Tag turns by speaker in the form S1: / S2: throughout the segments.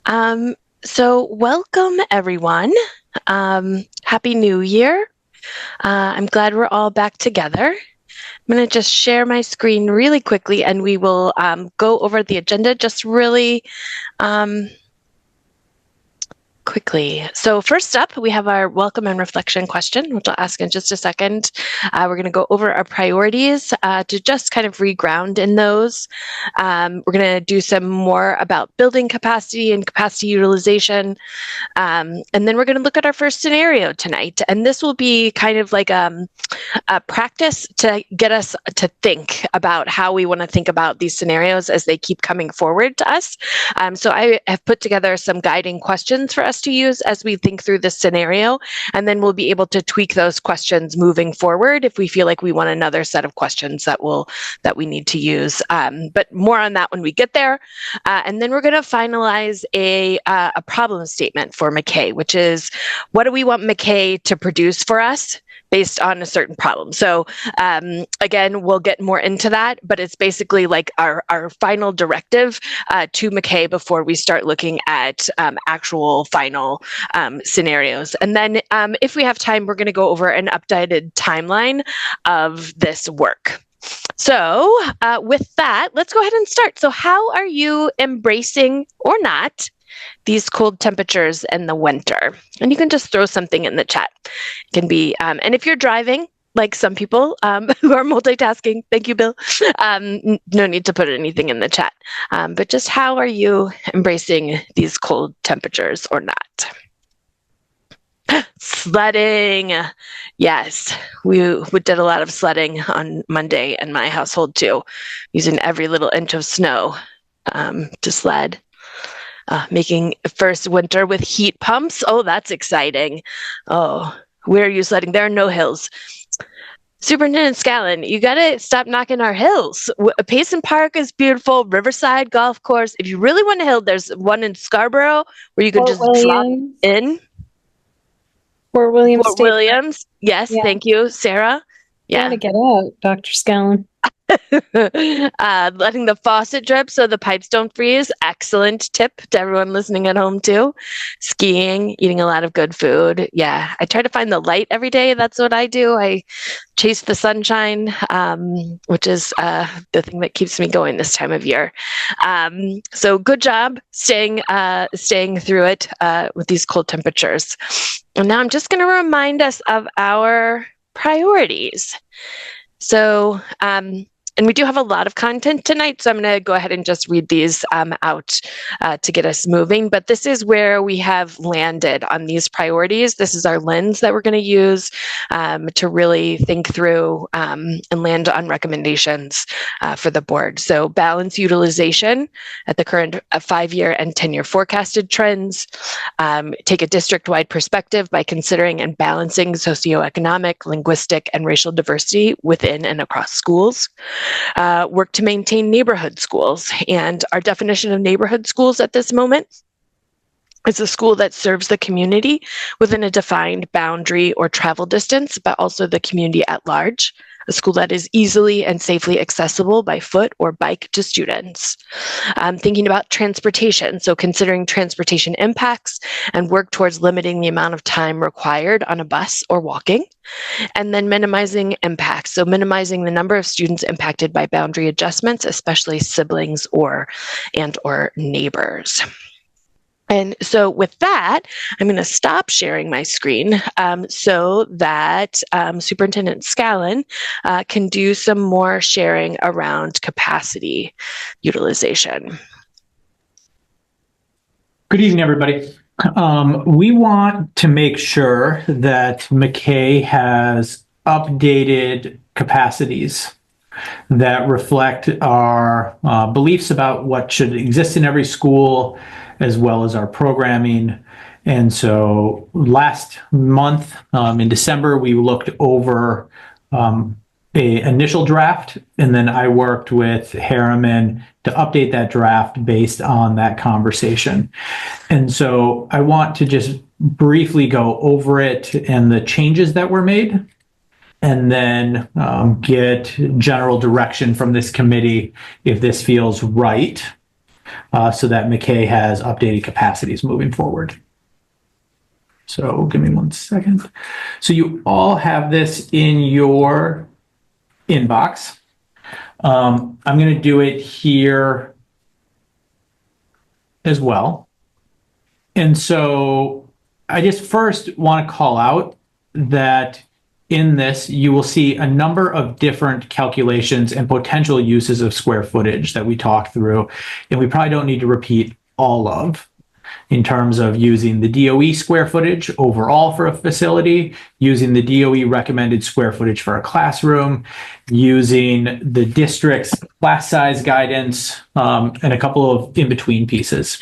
S1: Um, so welcome everyone. Happy New Year. I'm glad we're all back together. I'm going to just share my screen really quickly and we will go over the agenda just really quickly. So first up, we have our welcome and reflection question, which I'll ask in just a second. We're going to go over our priorities to just kind of reground in those. We're going to do some more about building capacity and capacity utilization. And then we're going to look at our first scenario tonight. And this will be kind of like a practice to get us to think about how we want to think about these scenarios as they keep coming forward to us. So I have put together some guiding questions for us to use as we think through this scenario, and then we'll be able to tweak those questions moving forward if we feel like we want another set of questions that we need to use. But more on that when we get there. And then we're going to finalize a problem statement for McKay, which is what do we want McKay to produce for us based on a certain problem. So again, we'll get more into that, but it's basically like our final directive to McKay before we start looking at actual final scenarios. And then if we have time, we're going to go over an updated timeline of this work. So with that, let's go ahead and start. So how are you embracing or not these cold temperatures in the winter? And you can just throw something in the chat. It can be, and if you're driving, like some people who are multitasking, thank you, Bill, no need to put anything in the chat. But just how are you embracing these cold temperatures or not? Sledding. Yes, we did a lot of sledding on Monday in my household too, using every little inch of snow to sled. Making first winter with heat pumps. Oh, that's exciting. Oh, where are you sledding? There are no hills. Superintendent Scallon, you got to stop knocking our hills. Payson Park is beautiful. Riverside Golf Course. If you really want a hill, there's one in Scarborough where you can just drop in.
S2: Fort Williams.
S1: Fort Williams. Yes, yeah. Thank you, Sarah.
S2: Yeah. Gotta get out, Dr. Scallon.
S1: Letting the faucet drip so the pipes don't freeze. Excellent tip to everyone listening at home too. Skiing, eating a lot of good food. Yeah, I try to find the light every day. That's what I do. I chase the sunshine, which is the thing that keeps me going this time of year. So good job staying through it with these cold temperatures. And now I'm just going to remind us of our priorities. So, and we do have a lot of content tonight, so I'm going to go ahead and just read these out to get us moving. But this is where we have landed on these priorities. This is our lens that we're going to use to really think through and land on recommendations for the board. So balance utilization at the current 5-year and 10-year forecasted trends. Take a district-wide perspective by considering and balancing socioeconomic, linguistic, and racial diversity within and across schools. Work to maintain neighborhood schools. And our definition of neighborhood schools at this moment is a school that serves the community within a defined boundary or travel distance, but also the community at large. A school that is easily and safely accessible by foot or bike to students. Thinking about transportation, so considering transportation impacts and work towards limiting the amount of time required on a bus or walking. And then minimizing impacts, so minimizing the number of students impacted by boundary adjustments, especially siblings or neighbors. And so with that, I'm going to stop sharing my screen so that Superintendent Scallon can do some more sharing around capacity utilization.
S3: Good evening, everybody. We want to make sure that McKay has updated capacities that reflect our beliefs about what should exist in every school, as well as our programming. And so last month in December, we looked over an initial draft, and then I worked with Harriman to update that draft based on that conversation. And so I want to just briefly go over it and the changes that were made, and then get general direction from this committee if this feels right. so that McKay has updated capacities moving forward. So give me 1 second. So you all have this in your inbox. I'm going to do it here as well. And so I just first want to call out that in this, you will see a number of different calculations and potential uses of square footage that we talked through, and we probably don't need to repeat all of, in terms of using the DOE square footage overall for a facility, using the DOE recommended square footage for a classroom, using the district's class size guidance, and a couple of in-between pieces.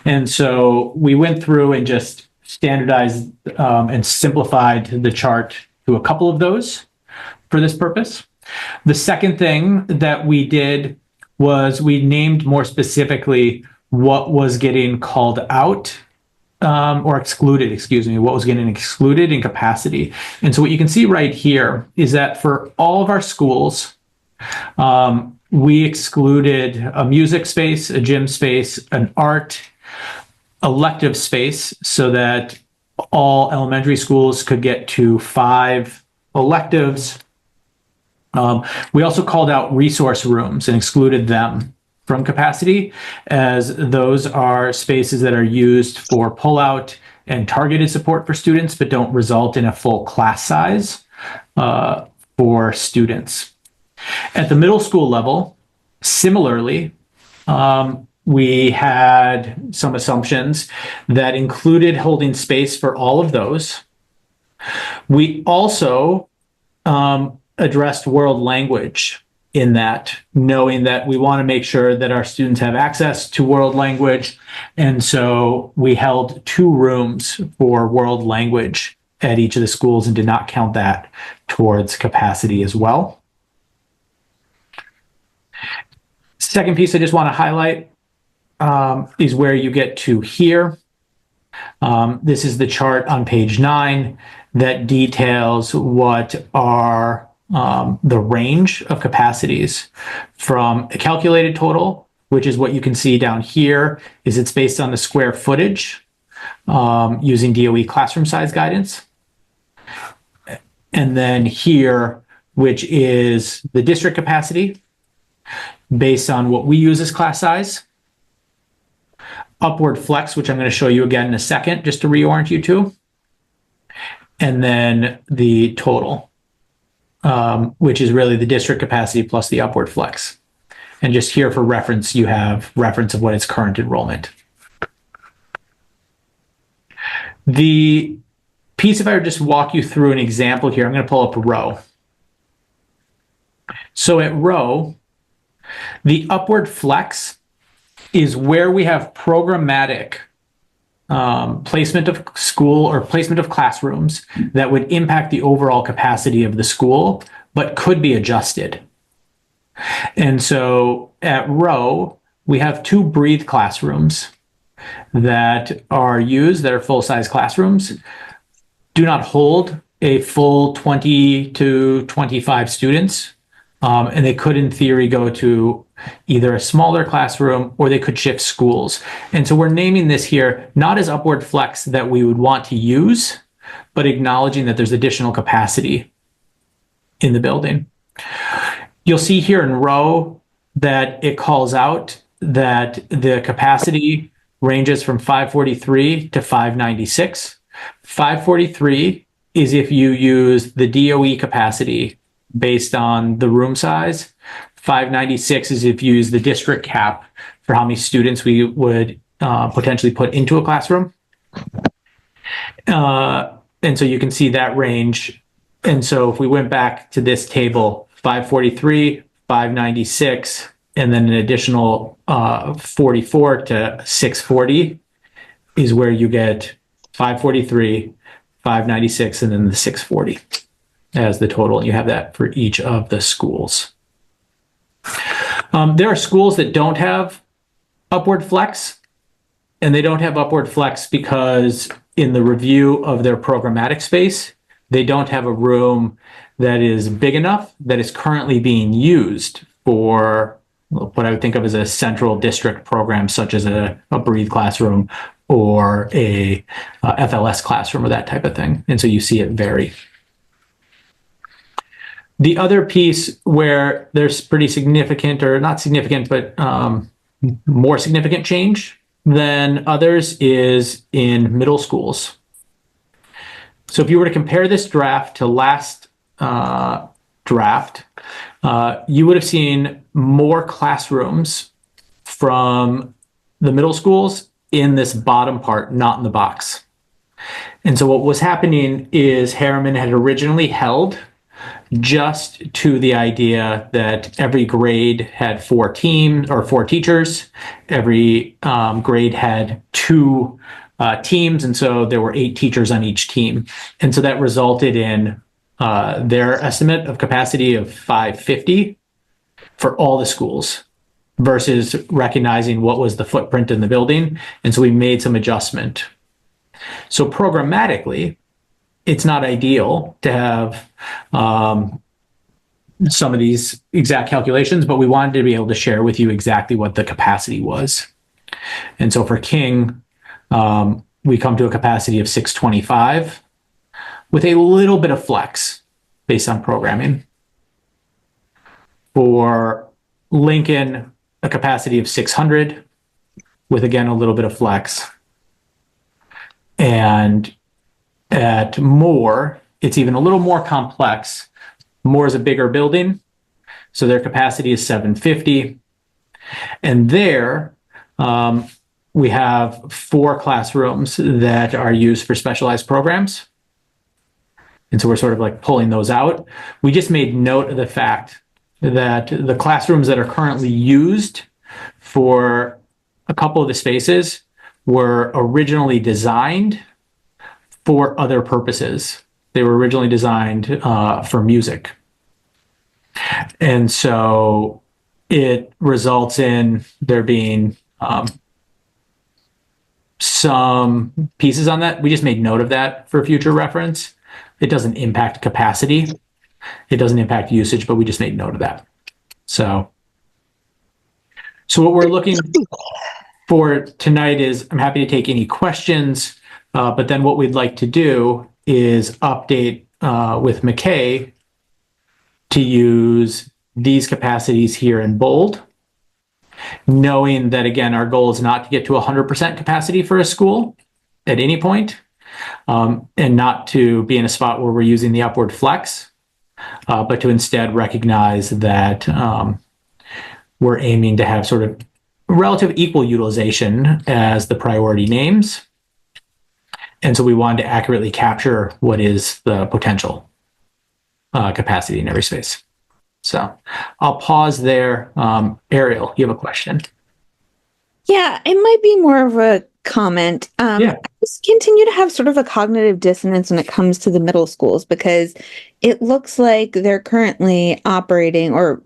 S3: And so we went through and just standardized and simplified the chart to a couple of those for this purpose. The second thing that we did was we named more specifically what was getting called out or excluded, excuse me, what was getting excluded in capacity. And so what you can see right here is that for all of our schools, we excluded a music space, a gym space, an art, elective space, so that all elementary schools could get to 5 electives. We also called out resource rooms and excluded them from capacity, as those are spaces that are used for pullout and targeted support for students, but don't result in a full class size for students. At the middle school level, similarly, we had some assumptions that included holding space for all of those. We also addressed world language in that, knowing that we want to make sure that our students have access to world language. And so we held 2 rooms for world language at each of the schools and did not count that towards capacity as well. Second piece I just want to highlight is where you get to here. This is the chart on page 9 that details what are the range of capacities from a calculated total, which is what you can see down here, is it's based on the square footage using DOE classroom size guidance. And then here, which is the district capacity based on what we use as class size. Upward flex, which I'm going to show you again in a second, just to reorient you to. And then the total, which is really the district capacity plus the upward flex. And just here for reference, you have reference of what is current enrollment. The piece, if I were just walk you through an example here, I'm going to pull up a row. So at row, the upward flex is where we have programmatic placement of school or placement of classrooms that would impact the overall capacity of the school, but could be adjusted. And so at row, we have 2 breathe classrooms that are used, that are full-size classrooms, do not hold a full 20 to 25 students. And they could, in theory, go to either a smaller classroom or they could shift schools. And so we're naming this here not as upward flex that we would want to use, but acknowledging that there's additional capacity in the building. You'll see here in row that it calls out that the capacity ranges from 543 to 596. 543 is if you use the DOE capacity based on the room size. 596 is if you use the district cap for how many students we would potentially put into a classroom. And so you can see that range. And so if we went back to this table, 543, 596, and then an additional 44 to 640 is where you get 543, 596, and then the 640 as the total. You have that for each of the schools. There are schools that don't have upward flex, and they don't have upward flex because in the review of their programmatic space, they don't have a room that is big enough that is currently being used for what I would think of as a central district program, such as a Breathe classroom or a FLS classroom or that type of thing. And so you see it vary. The other piece where there's pretty significant, or not significant, but more significant change than others is in middle schools. So if you were to compare this draft to last draft, you would have seen more classrooms from the middle schools in this bottom part, not in the box. And so what was happening is Harriman had originally held just to the idea that every grade had 4 teams or 4 teachers. Every grade had 2 teams, and so there were 8 teachers on each team. And so that resulted in their estimate of capacity of 550 for all the schools versus recognizing what was the footprint in the building. And so we made some adjustment. So programmatically, it's not ideal to have some of these exact calculations, but we wanted to be able to share with you exactly what the capacity was. And so for King, we come to a capacity of 625 with a little bit of flex based on programming. For Lincoln, a capacity of 600 with, again, a little bit of flex. And at Moore, it's even a little more complex. Moore is a bigger building, so their capacity is 750. And there, we have 4 classrooms that are used for specialized programs. And so we're sort of like pulling those out. We just made note of the fact that the classrooms that are currently used for a couple of the spaces were originally designed for other purposes. They were originally designed for music. And so it results in there being some pieces on that. We just made note of that for future reference. It doesn't impact capacity. It doesn't impact usage, but we just made note of that. So what we're looking for tonight is, I'm happy to take any questions, but then what we'd like to do is update with McKay to use these capacities here in bold, knowing that, again, our goal is not to get to 100% capacity for a school at any point, and not to be in a spot where we're using the upward flex, but to instead recognize that we're aiming to have sort of relative equal utilization as the priority names. And so we wanted to accurately capture what is the potential capacity in every space. So I'll pause there. Ariel, you have a question?
S4: Yeah, it might be more of a comment. I just continue to have sort of a cognitive dissonance when it comes to the middle schools, because it looks like they're currently operating, or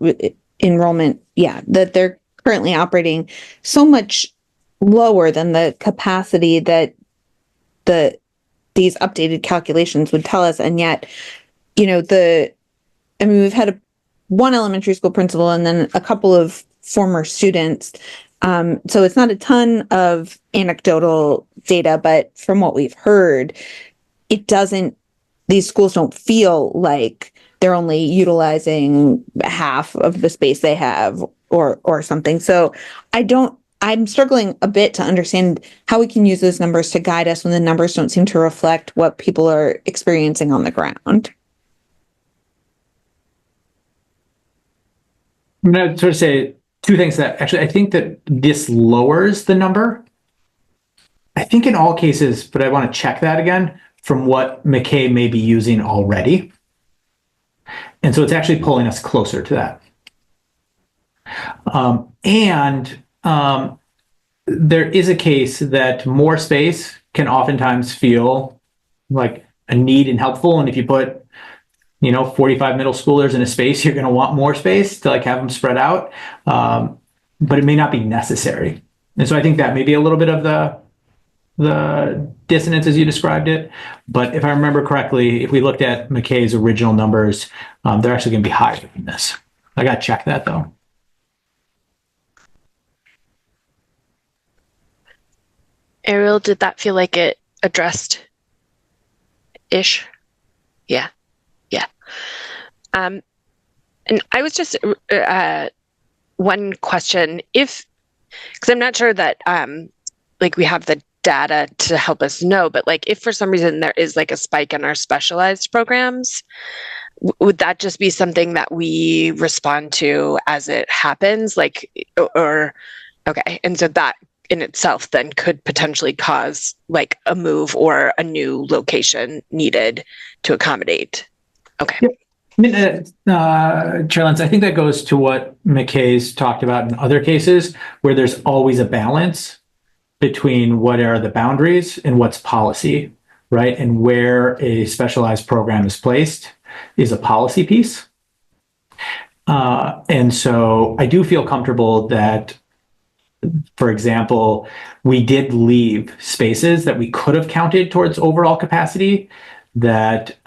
S4: enrollment, that they're currently operating so much lower than the capacity that these updated calculations would tell us. And yet, we've had one elementary school principal and then a couple of former students. So it's not a ton of anecdotal data, but from what we've heard, these schools don't feel like they're only utilizing half of the space they have or something. So I'm struggling a bit to understand how we can use those numbers to guide us when the numbers don't seem to reflect what people are experiencing on the ground.
S3: I'm going to sort of say 2 things that actually I think that this lowers the number. I think in all cases, but I want to check that again from what McKay may be using already. And so it's actually pulling us closer to that. There is a case that more space can oftentimes feel like a need and helpful. And if you put 45 middle schoolers in a space, you're going to want more space to have them spread out. But it may not be necessary. And so I think that may be a little bit of the dissonance as you described it. But if I remember correctly, if we looked at McKay's original numbers, they're actually going to be higher than this. I got to check that though.
S1: Ariel, did that feel like it addressed ish? Yeah. And I was just one question, because I'm not sure that like we have the data to help us know, but like if for some reason there is like a spike in our specialized programs, would that just be something that we respond to as it happens? Like, or okay, and so that in itself then could potentially cause like a move or a new location needed to accommodate. Okay.
S3: Yep. I mean, Charlene, I think that goes to what McKay's talked about in other cases, where there's always a balance between what are the boundaries and what's policy, right? And where a specialized program is placed is a policy piece. And so I do feel comfortable that, for example, we did leave spaces that we could have counted towards overall capacity, that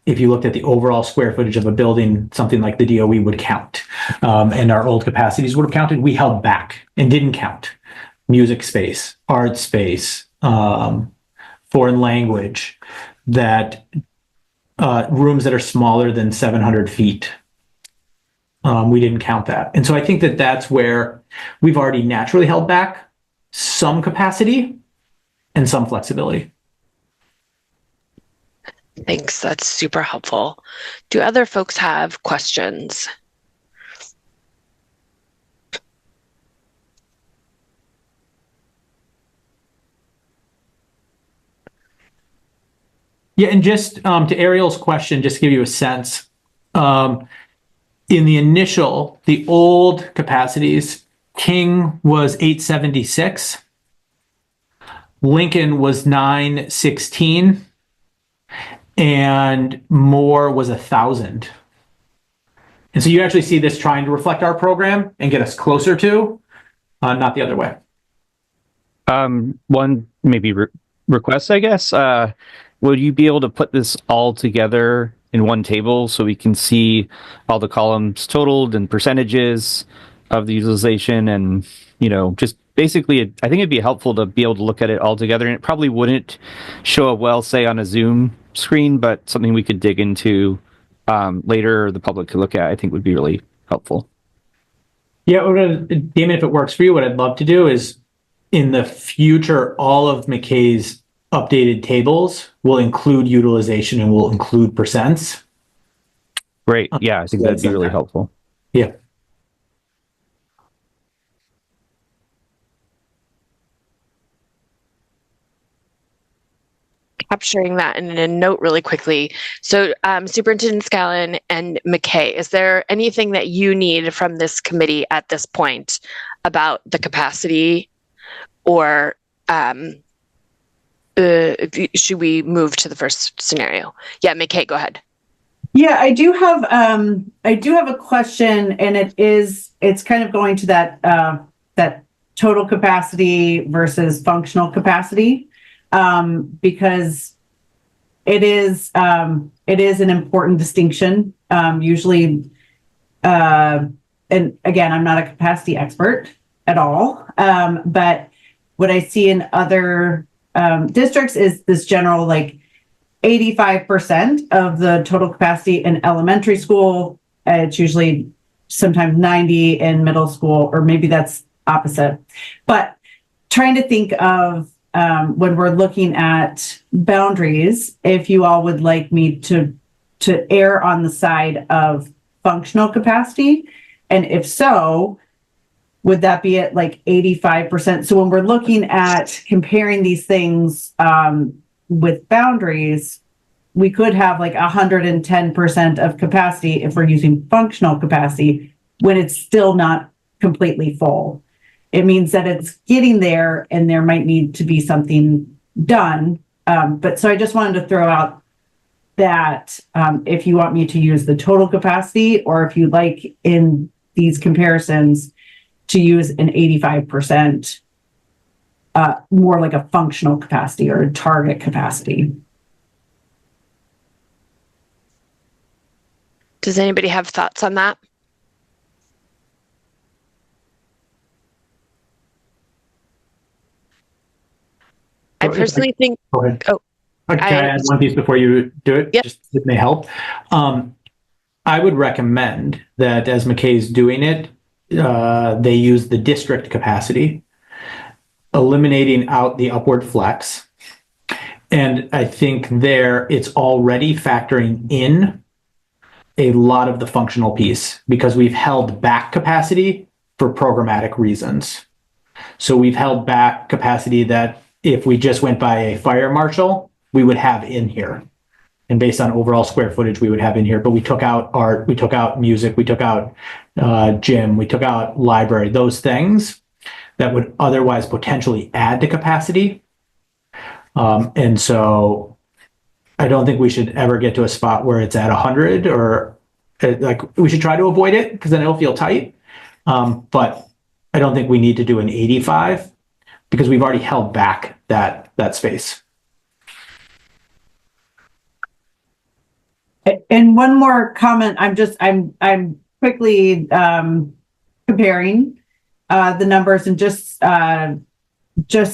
S3: if you looked at the overall square footage of a building, something like the DOE would count, and our old capacities would have counted. We held back and didn't count music space, art space, foreign language, that rooms that are smaller than 700 feet. We didn't count that. And so I think that that's where we've already naturally held back some capacity and some flexibility.
S1: Thanks. That's super helpful. Do other folks have questions?
S3: Yeah, and just to Ariel's question, just to give you a sense, in the initial, the old capacities, King was 876, Lincoln was 916, and Moore was 1,000. And so you actually see this trying to reflect our program and get us closer to, not the other way.
S5: One maybe request, I guess. Would you be able to put this all together in one table so we can see all the columns totaled and percentages of the utilization, and just basically, I think it'd be helpful to be able to look at it all together, and it probably wouldn't show up well, say, on a Zoom screen, but something we could dig into later, or the public could look at, I think would be really helpful.
S3: Yeah, Damon, if it works for you, what I'd love to do is, in the future, all of McKay's updated tables will include utilization and will include percents.
S5: Great. Yeah, I think that'd be really helpful.
S3: Yeah.
S1: Capturing that in a note really quickly. So Superintendent Scallon and McKay, is there anything that you need from this committee at this point about the capacity, or should we move to the first scenario? Yeah, McKay, go ahead.
S6: Yeah, I do have a question, and it's kind of going to that total capacity versus functional capacity. Because it is an important distinction. Usually, and again, I'm not a capacity expert at all, but what I see in other districts is this general, like 85% of the total capacity in elementary school. It's usually sometimes 90 in middle school, or maybe that's opposite. But trying to think of when we're looking at boundaries, if you all would like me to err on the side of functional capacity, and if so, would that be at like 85%? So when we're looking at comparing these things with boundaries, we could have like 110% of capacity if we're using functional capacity when it's still not completely full. It means that it's getting there and there might need to be something done. But so I just wanted to throw out that if you want me to use the total capacity, or if you'd like in these comparisons to use an 85%, more like a functional capacity or a target capacity.
S1: Does anybody have thoughts on that? personally think.
S3: Go ahead.
S1: Oh,
S3: can I add one piece before you do it?
S1: Yep.
S3: Just it may help. I would recommend that as McKay's doing it, they use the district capacity, eliminating out the upward flex. And I think there it's already factoring in a lot of the functional piece because we've held back capacity for programmatic reasons. So we've held back capacity that if we just went by a fire marshal, we would have in here. And based on overall square footage, we would have in here. But we took out art, we took out music, we took out gym, we took out library, those things that would otherwise potentially add to capacity. And so I don't think we should ever get to a spot where it's at 100 or like we should try to avoid it because then it'll feel tight. But I don't think we need to do an 85 because we've already held back that space.
S6: And one more comment. I'm quickly comparing the numbers and just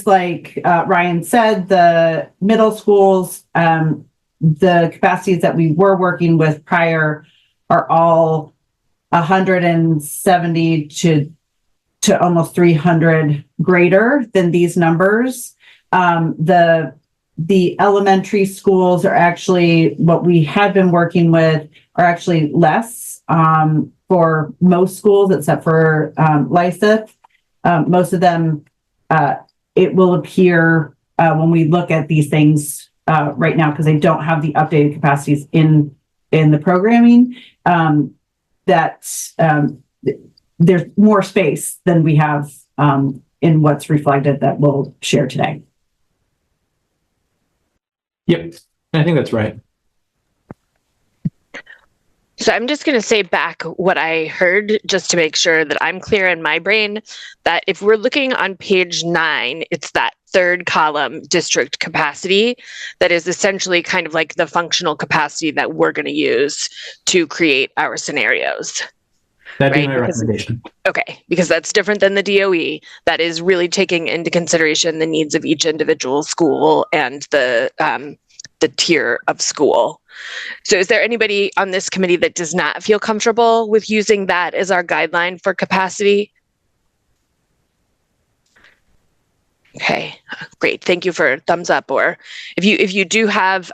S6: like Ryan said, the middle schools, the capacities that we were working with prior are all 170 to almost 300 greater than these numbers. The elementary schools are actually what we had been working with are actually less for most schools except for LISA. Most of them, it will appear when we look at these things right now because they don't have the updated capacities in the programming that there's more space than we have in what's reflected that we'll share today.
S3: Yep, I think that's right.
S1: So I'm just going to say back what I heard just to make sure that I'm clear in my brain that if we're looking on page 9, it's that third column district capacity that is essentially kind of like the functional capacity that we're going to use to create our scenarios.
S3: That'd be my recommendation.
S1: Okay, because that's different than the DOE. That is really taking into consideration the needs of each individual school and the tier of school. So is there anybody on this committee that does not feel comfortable with using that as our guideline for capacity? Okay, great. Thank you for thumbs up. Or if you do have,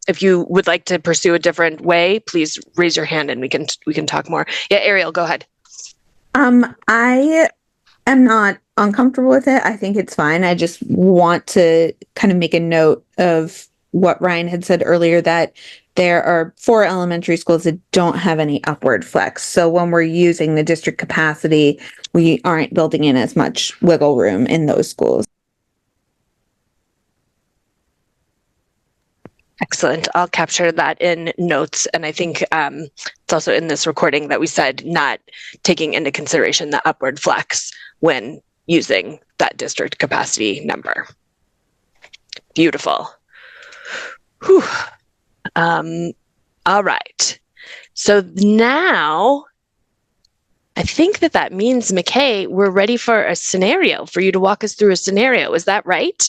S1: if you would like to pursue a different way, please raise your hand and we can talk more. Yeah, Ariel, go ahead.
S4: I am not uncomfortable with it. I think it's fine. I just want to kind of make a note of what Ryan had said earlier, that there are 4 elementary schools that don't have any upward flex. So when we're using the district capacity, we aren't building in as much wiggle room in those schools.
S1: Excellent. I'll capture that in notes. And I think it's also in this recording that we said not taking into consideration the upward flex when using that district capacity number. Beautiful. Whew. All right. So now I think that means, McKay, we're ready for a scenario, for you to walk us through a scenario. Is that right?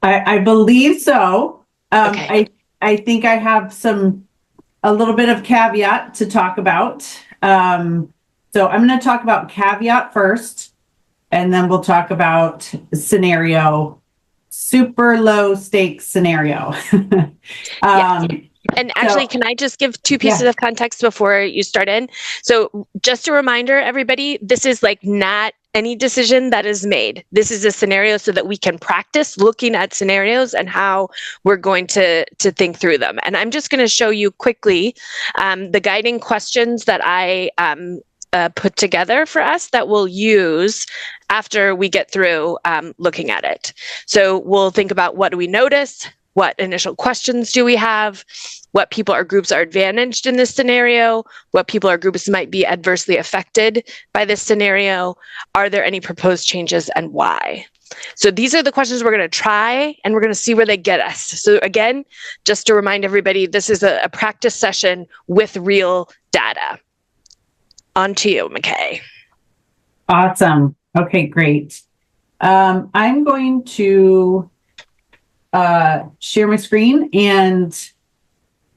S6: I believe so.
S1: Okay.
S6: I think I have a little bit of caveat to talk about. So I'm going to talk about caveat first, and then we'll talk about scenario, super low stakes scenario.
S1: Yeah. And actually, can I just give 2 pieces of context before you start in? So just a reminder, everybody, this is like not any decision that is made. This is a scenario so that we can practice looking at scenarios and how we're going to think through them. And I'm just going to show you quickly the guiding questions that I put together for us that we'll use after we get through looking at it. So we'll think about, what do we notice? What initial questions do we have? What people or groups are advantaged in this scenario? What people or groups might be adversely affected by this scenario? Are there any proposed changes and why? So these are the questions we're going to try, and we're going to see where they get us. So again, just to remind everybody, this is a practice session with real data. On to you, McKay.
S6: Awesome. Okay, great. I'm going to share my screen, and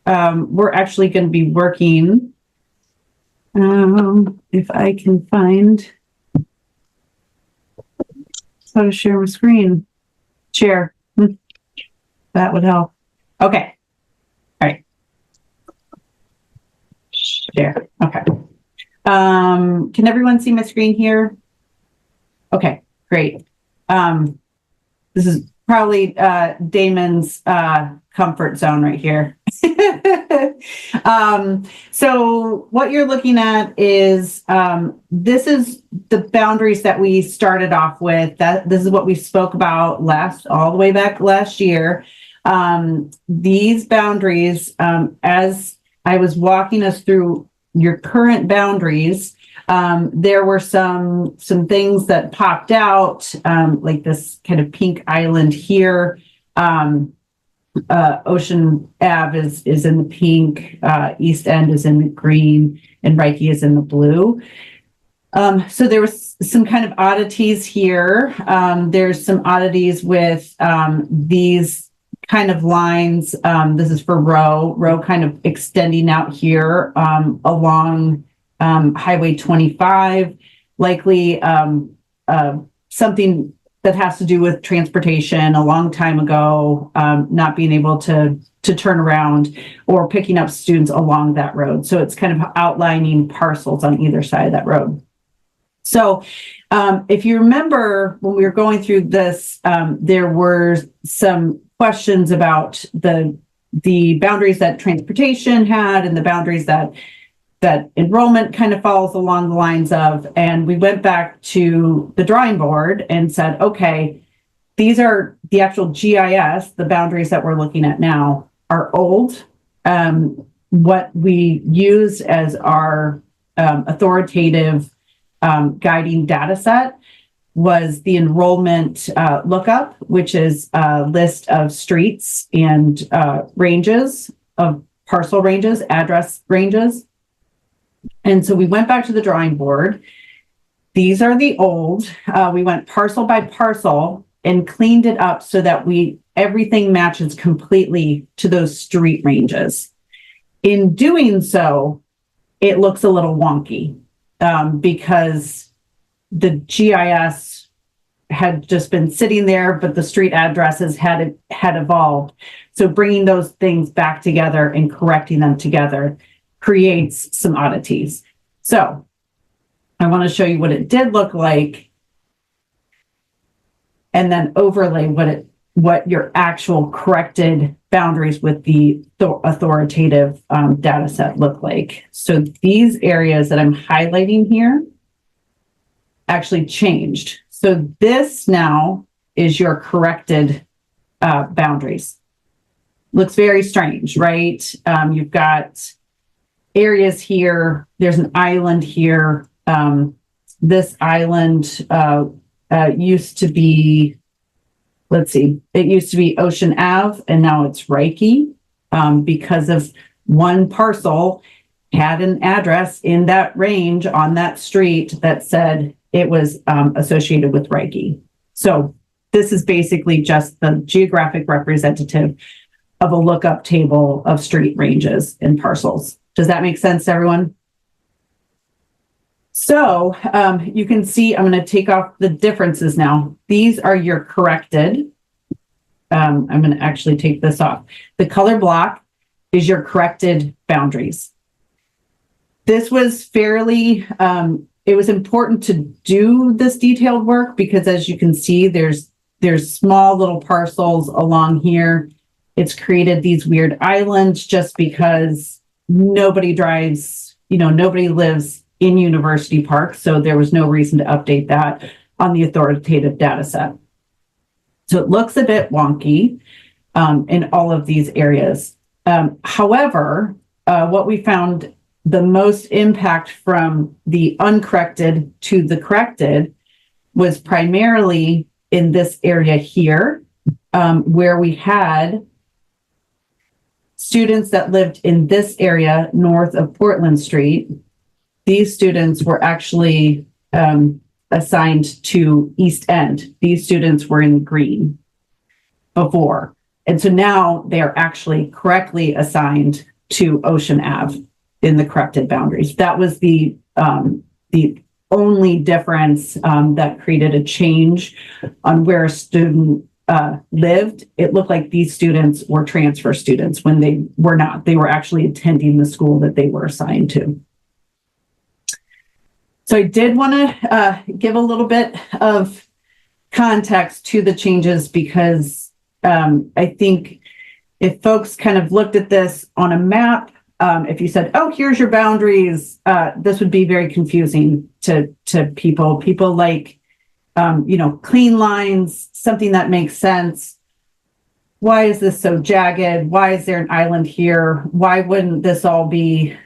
S6: we're actually going to be working. If I can find how to share my screen. Share. That would help. Okay. All right. Share. Okay. Can everyone see my screen here? Okay, great. This is probably Damon's comfort zone right here. So what you're looking at is this is the boundaries that we started off with. This is what we spoke about all the way back last year. These boundaries, as I was walking us through your current boundaries, there were some things that popped out, like this kind of pink island here. Ocean Ave is in the pink, East End is in the green, and Reike is in the blue. So there was some kind of oddities here. There's some oddities with these kind of lines. This is for row kind of extending out here along Highway 25, likely something that has to do with transportation a long time ago, not being able to turn around or picking up students along that road. So it's kind of outlining parcels on either side of that road. So if you remember when we were going through this, there were some questions about the boundaries that transportation had and the boundaries that enrollment kind of falls along the lines of, and we went back to the drawing board and said, okay, these are the actual GIS, the boundaries that we're looking at now are old. What we use as our authoritative guiding data set was the enrollment lookup, which is a list of streets and ranges of parcel ranges, address ranges. And so we went back to the drawing board. These are the old. We went parcel by parcel and cleaned it up so that everything matches completely to those street ranges. In doing so, it looks a little wonky because the GIS had just been sitting there, but the street addresses had evolved. So bringing those things back together and correcting them together creates some oddities. So I want to show you what it did look like and then overlay what your actual corrected boundaries with the authoritative data set look like. So these areas that I'm highlighting here actually changed. So this now is your corrected boundaries. Looks very strange, right? You've got areas here. There's an island here. This island used to be, let's see, it used to be Ocean Ave, and now it's Reike because of one parcel had an address in that range on that street that said it was associated with Reike. So this is basically just the geographic representative of a lookup table of street ranges and parcels. Does that make sense to everyone? So you can see, I'm going to take off the differences now. These are your corrected. I'm going to actually take this off. The color block is your corrected boundaries. This was fairly, it was important to do this detailed work because as you can see, there's small little parcels along here. It's created these weird islands just because nobody drives, nobody lives in University Park. So there was no reason to update that on the authoritative data set. So it looks a bit wonky in all of these areas. However, what we found the most impact from the uncorrected to the corrected was primarily in this area here, where we had students that lived in this area north of Portland Street. These students were actually assigned to East End. These students were in green before. And so now they are actually correctly assigned to Ocean Ave in the corrected boundaries. That was the only difference that created a change on where a student lived. It looked like these students were transfer students when they were not. They were actually attending the school that they were assigned to. So I did want to give a little bit of context to the changes because I think if folks kind of looked at this on a map, if you said, oh, here's your boundaries, this would be very confusing to people. People like, clean lines, something that makes sense. Why is this so jagged? Why is there an island here? Why wouldn't this all be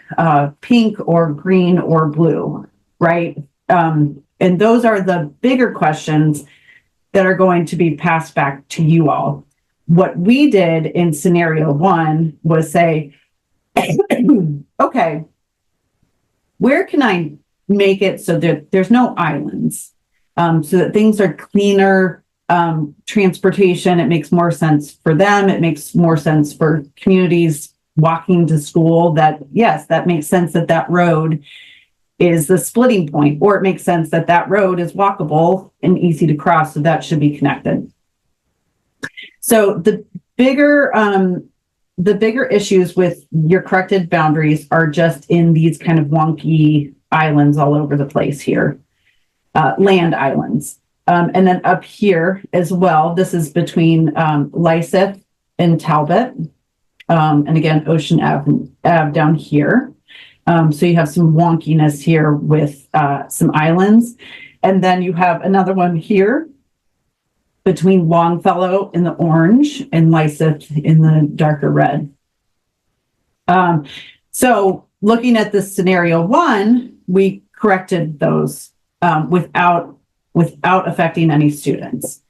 S6: pink or green or blue, right? And those are the bigger questions that are going to be passed back to you all. What we did in scenario 1 was say, okay, where can I make it so that there's no islands, so that things are cleaner, transportation, it makes more sense for them. It makes more sense for communities walking to school that, yes, that makes sense that that road is the splitting point, or it makes sense that that road is walkable and easy to cross. So that should be connected. So the bigger issues with your corrected boundaries are just in these kind of wonky islands all over the place here, land islands. And then up here as well, this is between Lyseth and Talbot. And again, Ocean Ave down here. So you have some wonkiness here with some islands. And then you have another one here between Longfellow in the orange and Lyseth in the darker red. So looking at this scenario 1, we corrected those without affecting any students.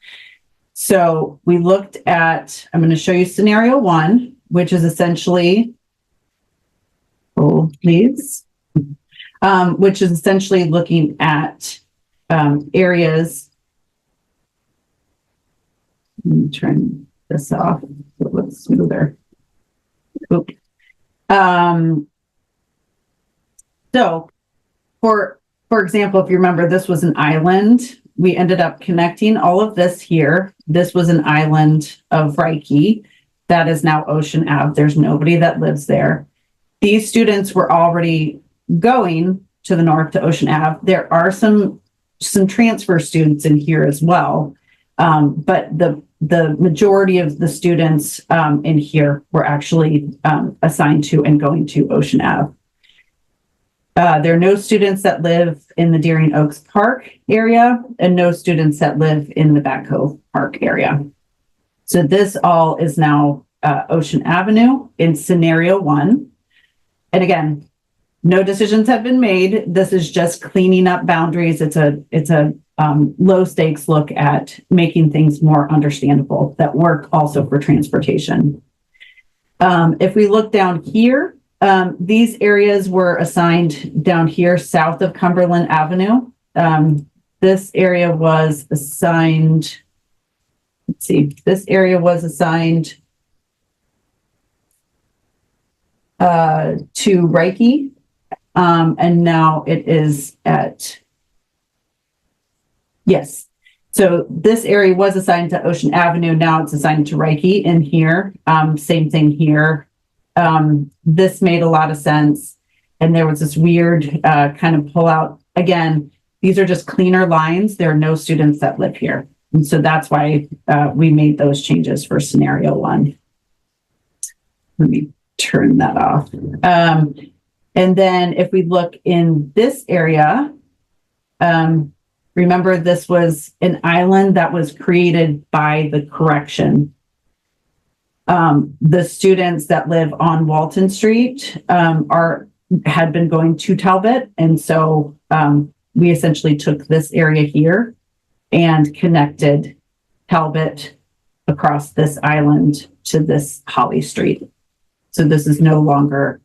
S6: So we looked at, I'm going to show you scenario 1, which is essentially, which is essentially looking at areas. Let me turn this off so it looks smoother. So for example, if you remember, this was an island. We ended up connecting all of this here. This was an island of Reiki. That is now Ocean Ave. There's nobody that lives there. These students were already going to the north to Ocean Ave. There are some transfer students in here as well. But the majority of the students in here were actually assigned to and going to Ocean Ave. There are no students that live in the Deering Oaks Park area and no students that live in the Back Cove Park area. So this all is now Ocean Avenue in scenario 1. And again, no decisions have been made. This is just cleaning up boundaries. It's a low stakes look at making things more understandable that work also for transportation. If we look down here, these areas were assigned down here south of Cumberland Avenue. This area was assigned, this area was assigned to Reiki, and now it is at, yes. So this area was assigned to Ocean Avenue. Now it's assigned to Reiki in here. Same thing here. This made a lot of sense. And there was this weird kind of pull out. Again, these are just cleaner lines. There are no students that live here. And so that's why we made those changes for scenario 1. Let me turn that off. And then if we look in this area, remember this was an island that was created by the correction. The students that live on Walton Street had been going to Talbot. And so we essentially took this area here and connected Talbot across this island to this Holly Street. So this is no longer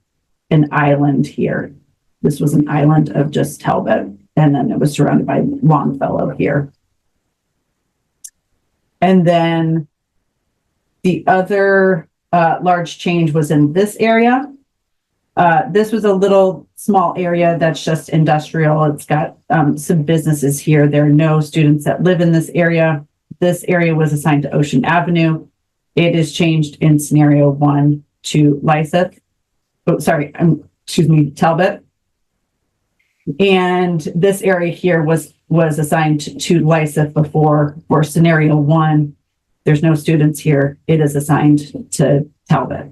S6: an island here. This was an island of just Talbot. and then it was surrounded by Longfellow here. And then the other large change was in this area. This was a little small area that's just industrial. It's got some businesses here. There are no students that live in this area. This area was assigned to Ocean Avenue. It is changed in scenario 1 to Lyseth. Oh, sorry, excuse me, Talbot. And this area here was assigned to Lyseth before. For scenario 1, there's no students here. It is assigned to Talbot.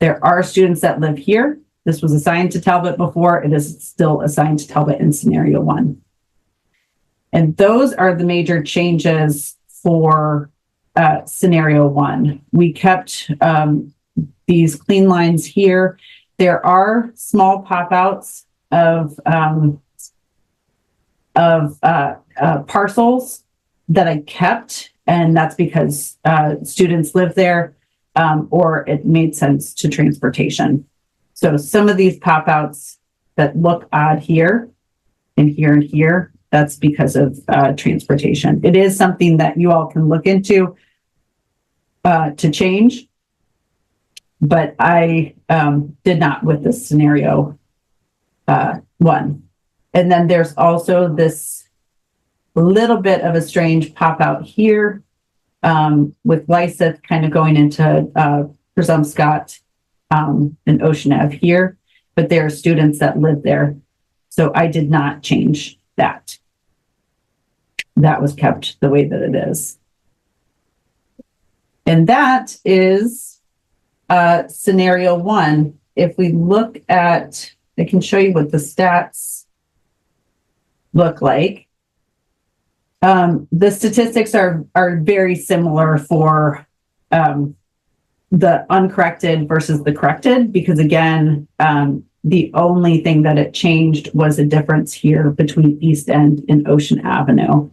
S6: There are students that live here. This was assigned to Talbot before. It is still assigned to Talbot in scenario 1. And those are the major changes for scenario 1. We kept these clean lines here. There are small pop-outs of parcels that I kept, and that's because students live there, or it made sense to transportation. So some of these pop-outs that look odd here and here and here, that's because of transportation. It is something that you all can look into to change, but I did not with this scenario 1. And then there's also this little bit of a strange pop out here with Lyseth kind of going into Presumpscot and Ocean Ave here, but there are students that live there. So I did not change that. That was kept the way that it is. And that is scenario 1. If we look at, I can show you what the stats look like. The statistics are very similar for the uncorrected versus the corrected, because again, the only thing that it changed was a difference here between East End and Ocean Avenue.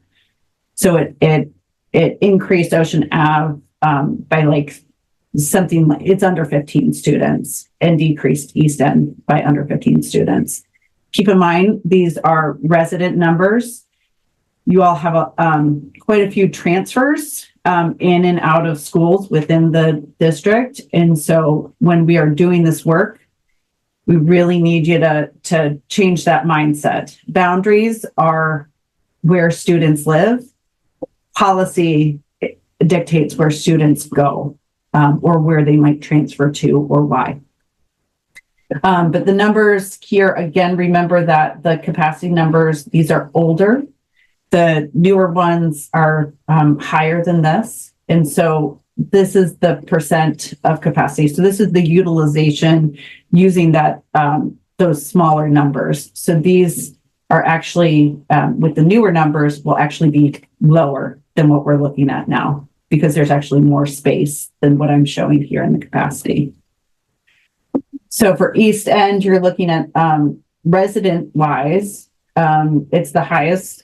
S6: So it increased Ocean Ave by like something like, it's under 15 students, and decreased East End by under 15 students. Keep in mind, these are resident numbers. You all have quite a few transfers in and out of schools within the district. And so when we are doing this work, we really need you to change that mindset. Boundaries are where students live. Policy dictates where students go, or where they might transfer to, or why. But the numbers here, again, remember that the capacity numbers, these are older. The newer ones are higher than this. And so this is the percent of capacity. So this is the utilization using that those smaller numbers. So these are actually, with the newer numbers, will actually be lower than what we're looking at now, because there's actually more space than what I'm showing here in the capacity. So for East End, you're looking at resident-wise, it's the highest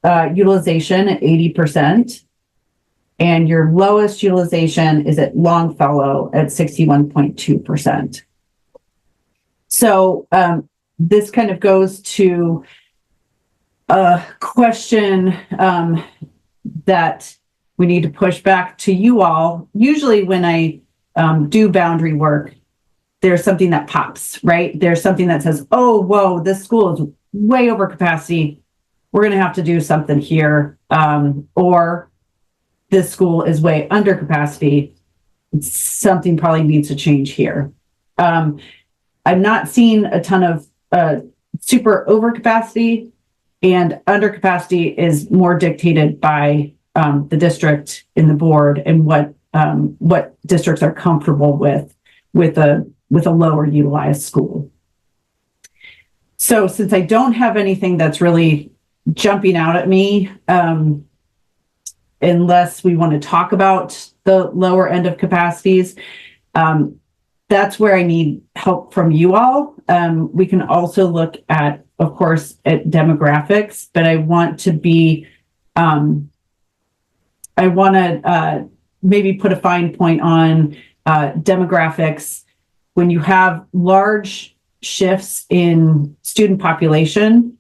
S6: utilization at 80%. And your lowest utilization is at Longfellow at 61.2%. So this kind of goes to a question that we need to push back to you all. Usually when I do boundary work, there's something that pops, right? There's something that says, oh, whoa, this school is way over capacity. We're going to have to do something here. Or this school is way under capacity. Something probably needs to change here. I'm not seeing a ton of super overcapacity, and undercapacity is more dictated by the district and the board, and what districts are comfortable with a lower utilized school. So since I don't have anything that's really jumping out at me, unless we want to talk about the lower end of capacities, that's where I need help from you all. We can also look at, of course, at demographics, but I want to be, I want to maybe put a fine point on demographics. When you have large shifts in student population,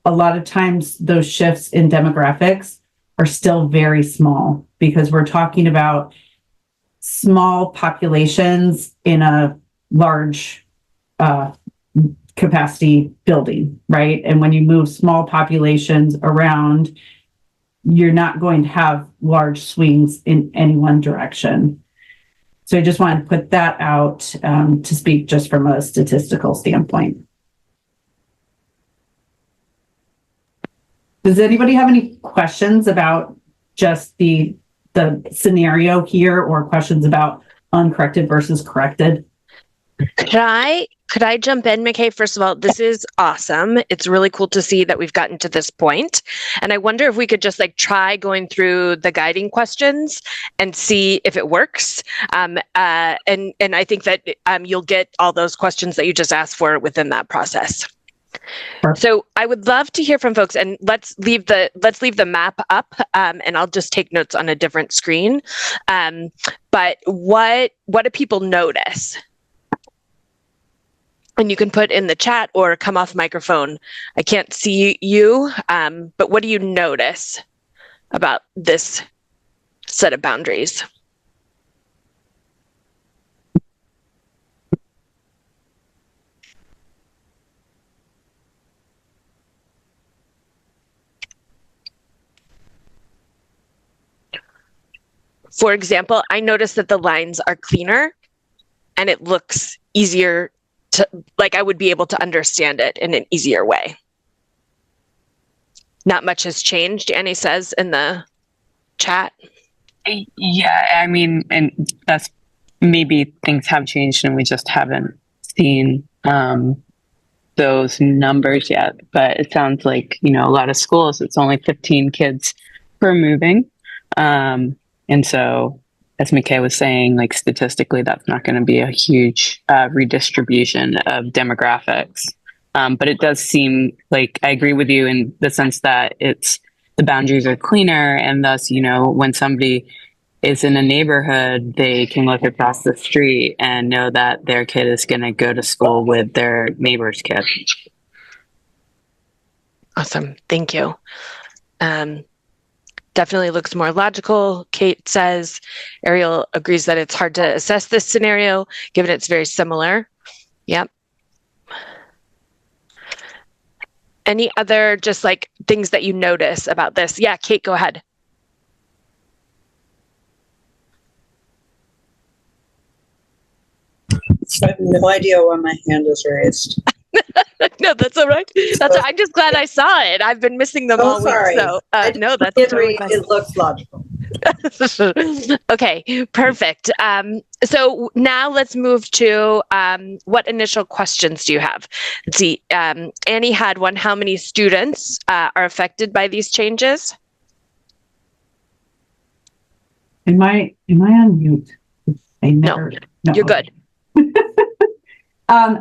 S6: a lot of times those shifts in demographics are still very small because we're talking about small populations in a large capacity building, right? And when you move small populations around, you're not going to have large swings in any one direction. So I just wanted to put that out to speak just from a statistical standpoint. Does anybody have any questions about just the scenario here, or questions about uncorrected versus corrected?
S1: Could I jump in, McKay? First of all, this is awesome. It's really cool to see that we've gotten to this point. And I wonder if we could just try going through the guiding questions and see if it works. And I think that you'll get all those questions that you just asked for within that process. Perfect. So I would love to hear from folks, and let's leave the map up, and I'll just take notes on a different screen. But what do people notice? And you can put in the chat or come off microphone. I can't see you, but what do you notice about this set of boundaries? For example, I noticed that the lines are cleaner and it looks easier to, I would be able to understand it in an easier way. Not much has changed, Annie says in the chat.
S7: Yeah, I mean, and that's maybe things have changed and we just haven't seen those numbers yet. But it sounds like, a lot of schools, it's only 15 kids per moving. And so, as McKay was saying, statistically, that's not going to be a huge redistribution of demographics. But it does seem like I agree with you in the sense that the boundaries are cleaner, and thus, when somebody is in a neighborhood, they can look across the street and know that their kid is going to go to school with their neighbor's kid.
S1: Awesome. Thank you. Definitely looks more logical. Kate says, Ariel agrees that it's hard to assess this scenario, given it's very similar. Yep. Any other just things that you notice about this? Yeah, Kate, go ahead.
S8: I have no idea why my hand is raised.
S1: No, that's all right. I'm just glad I saw it. I've been missing them all week. So no, that's totally fine.
S8: It looks logical.
S1: Okay, perfect. So now let's move to what initial questions do you have? Let's see. Annie had one. How many students are affected by these changes?
S6: Am I on mute?
S1: No, you're good.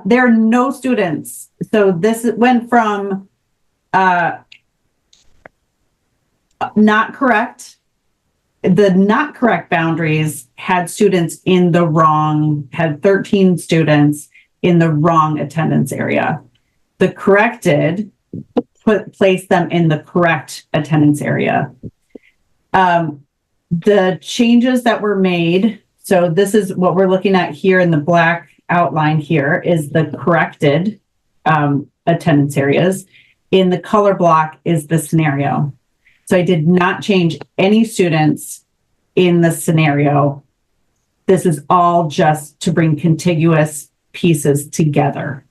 S6: There are no students. So this went from not correct. The not correct boundaries had 13 students in the wrong attendance area. The corrected placed them in the correct attendance area. The changes that were made, so this is what we're looking at here in the black outline here, is the corrected attendance areas. In the color block is the scenario. So I did not change any students in the scenario. This is all just to bring contiguous pieces together.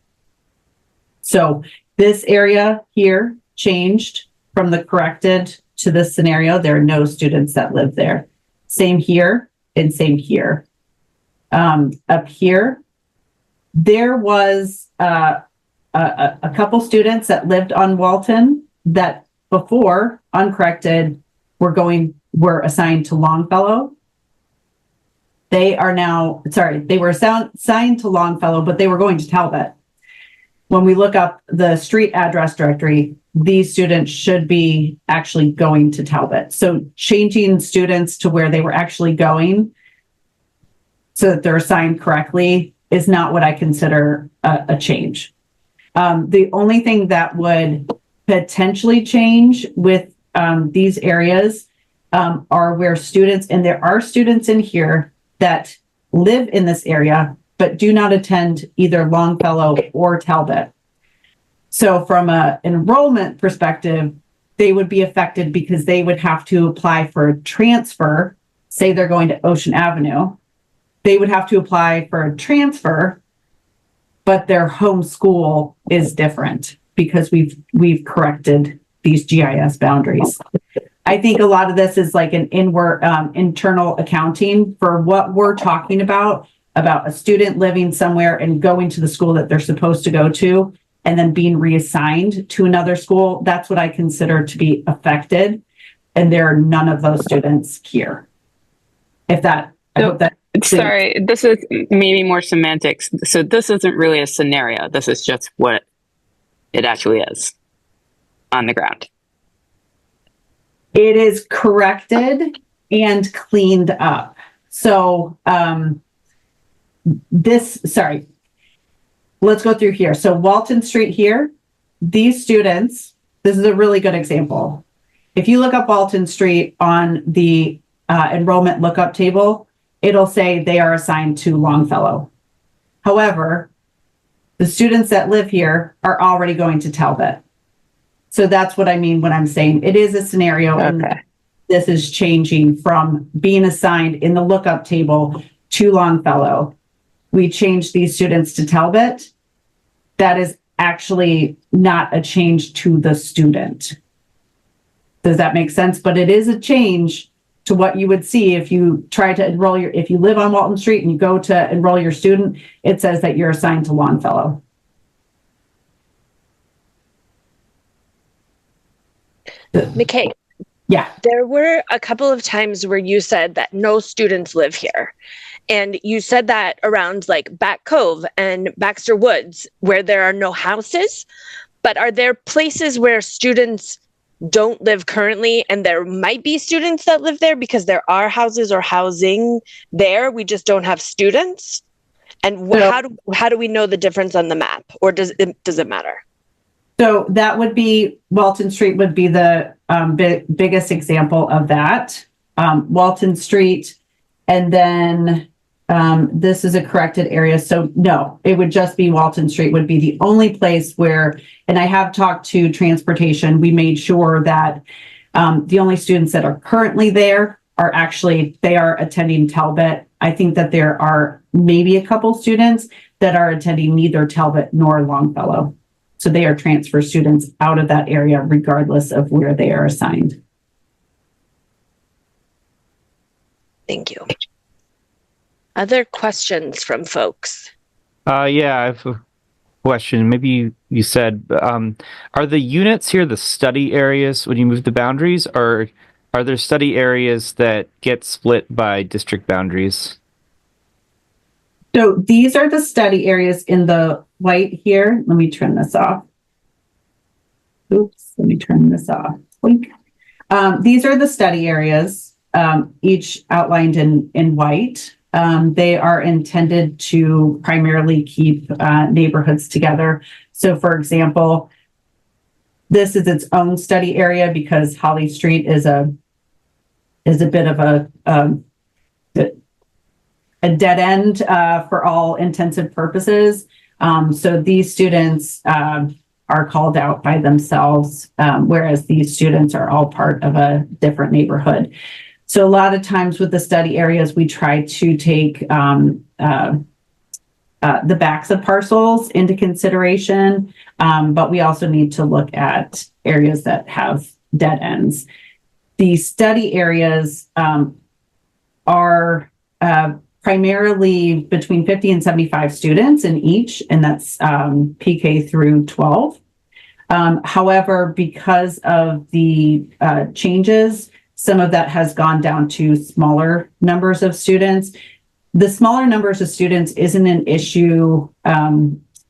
S6: So this area here changed from the corrected to the scenario. There are no students that live there. Same here and same here. Up here, there was a couple students that lived on Walton that before uncorrected were assigned to Longfellow. They are now, they were assigned to Longfellow, but they were going to Talbot. When we look up the street address directory, these students should be actually going to Talbot. So changing students to where they were actually going so that they're assigned correctly is not what I consider a change. The only thing that would potentially change with these areas are where students, and there are students in here that live in this area, but do not attend either Longfellow or Talbot. So from an enrollment perspective, they would be affected because they would have to apply for a transfer. Say they're going to Ocean Avenue. They would have to apply for a transfer, but their home school is different because we've corrected these GIS boundaries. I think a lot of this is like an inward internal accounting for what we're talking about a student living somewhere and going to the school that they're supposed to go to and then being reassigned to another school. That's what I consider to be affected. And there are none of those students here. If that, I hope that.
S7: Sorry, this is maybe more semantics. So this isn't really a scenario. This is just what it actually is on the ground.
S6: It is corrected and cleaned up. So let's go through here. So Walton Street here, these students, this is a really good example. If you look up Walton Street on the enrollment lookup table, it'll say they are assigned to Longfellow. However, the students that live here are already going to Talbot. So that's what I mean when I'm saying it is a scenario.
S7: Okay.
S6: And this is changing from being assigned in the lookup table to Longfellow. We changed these students to Talbot. That is actually not a change to the student. Does that make sense? But it is a change to what you would see if you try to enroll if you live on Walton Street and you go to enroll your student, it says that you're assigned to Longfellow.
S1: McKay.
S6: Yeah.
S1: There were a couple of times where you said that no students live here. And you said that around like Back Cove and Baxter Woods, where there are no houses. But are there places where students don't live currently and there might be students that live there because there are houses or housing there? We just don't have students. And how do we know the difference on the map? Or does it matter?
S6: So that would be, Walton Street would be the biggest example of that. Walton Street, and then this is a corrected area. So no, it would just be Walton Street would be the only place where, and I have talked to transportation, we made sure that the only students that are currently there are actually, they are attending Talbot. I think that there are maybe a couple students that are attending neither Talbot nor Longfellow. So they are transfer students out of that area, regardless of where they are assigned.
S1: Thank you. Other questions from folks?
S5: Yeah, I have a question. Maybe you said, are the units here the study areas when you move the boundaries, or are there study areas that get split by district boundaries?
S6: So these are the study areas in the white here. Let me turn this off. Oops, let me turn this off. These are the study areas, each outlined in white. They are intended to primarily keep neighborhoods together. So for example, this is its own study area because Holly Street is a bit of a dead end for all intensive purposes. So these students are called out by themselves, whereas these students are all part of a different neighborhood. So a lot of times with the study areas, we try to take the backs of parcels into consideration, but we also need to look at areas that have dead ends. The study areas are primarily between 50 and 75 students in each, and that's PK through 12. However, because of the changes, some of that has gone down to smaller numbers of students. The smaller numbers of students isn't an issue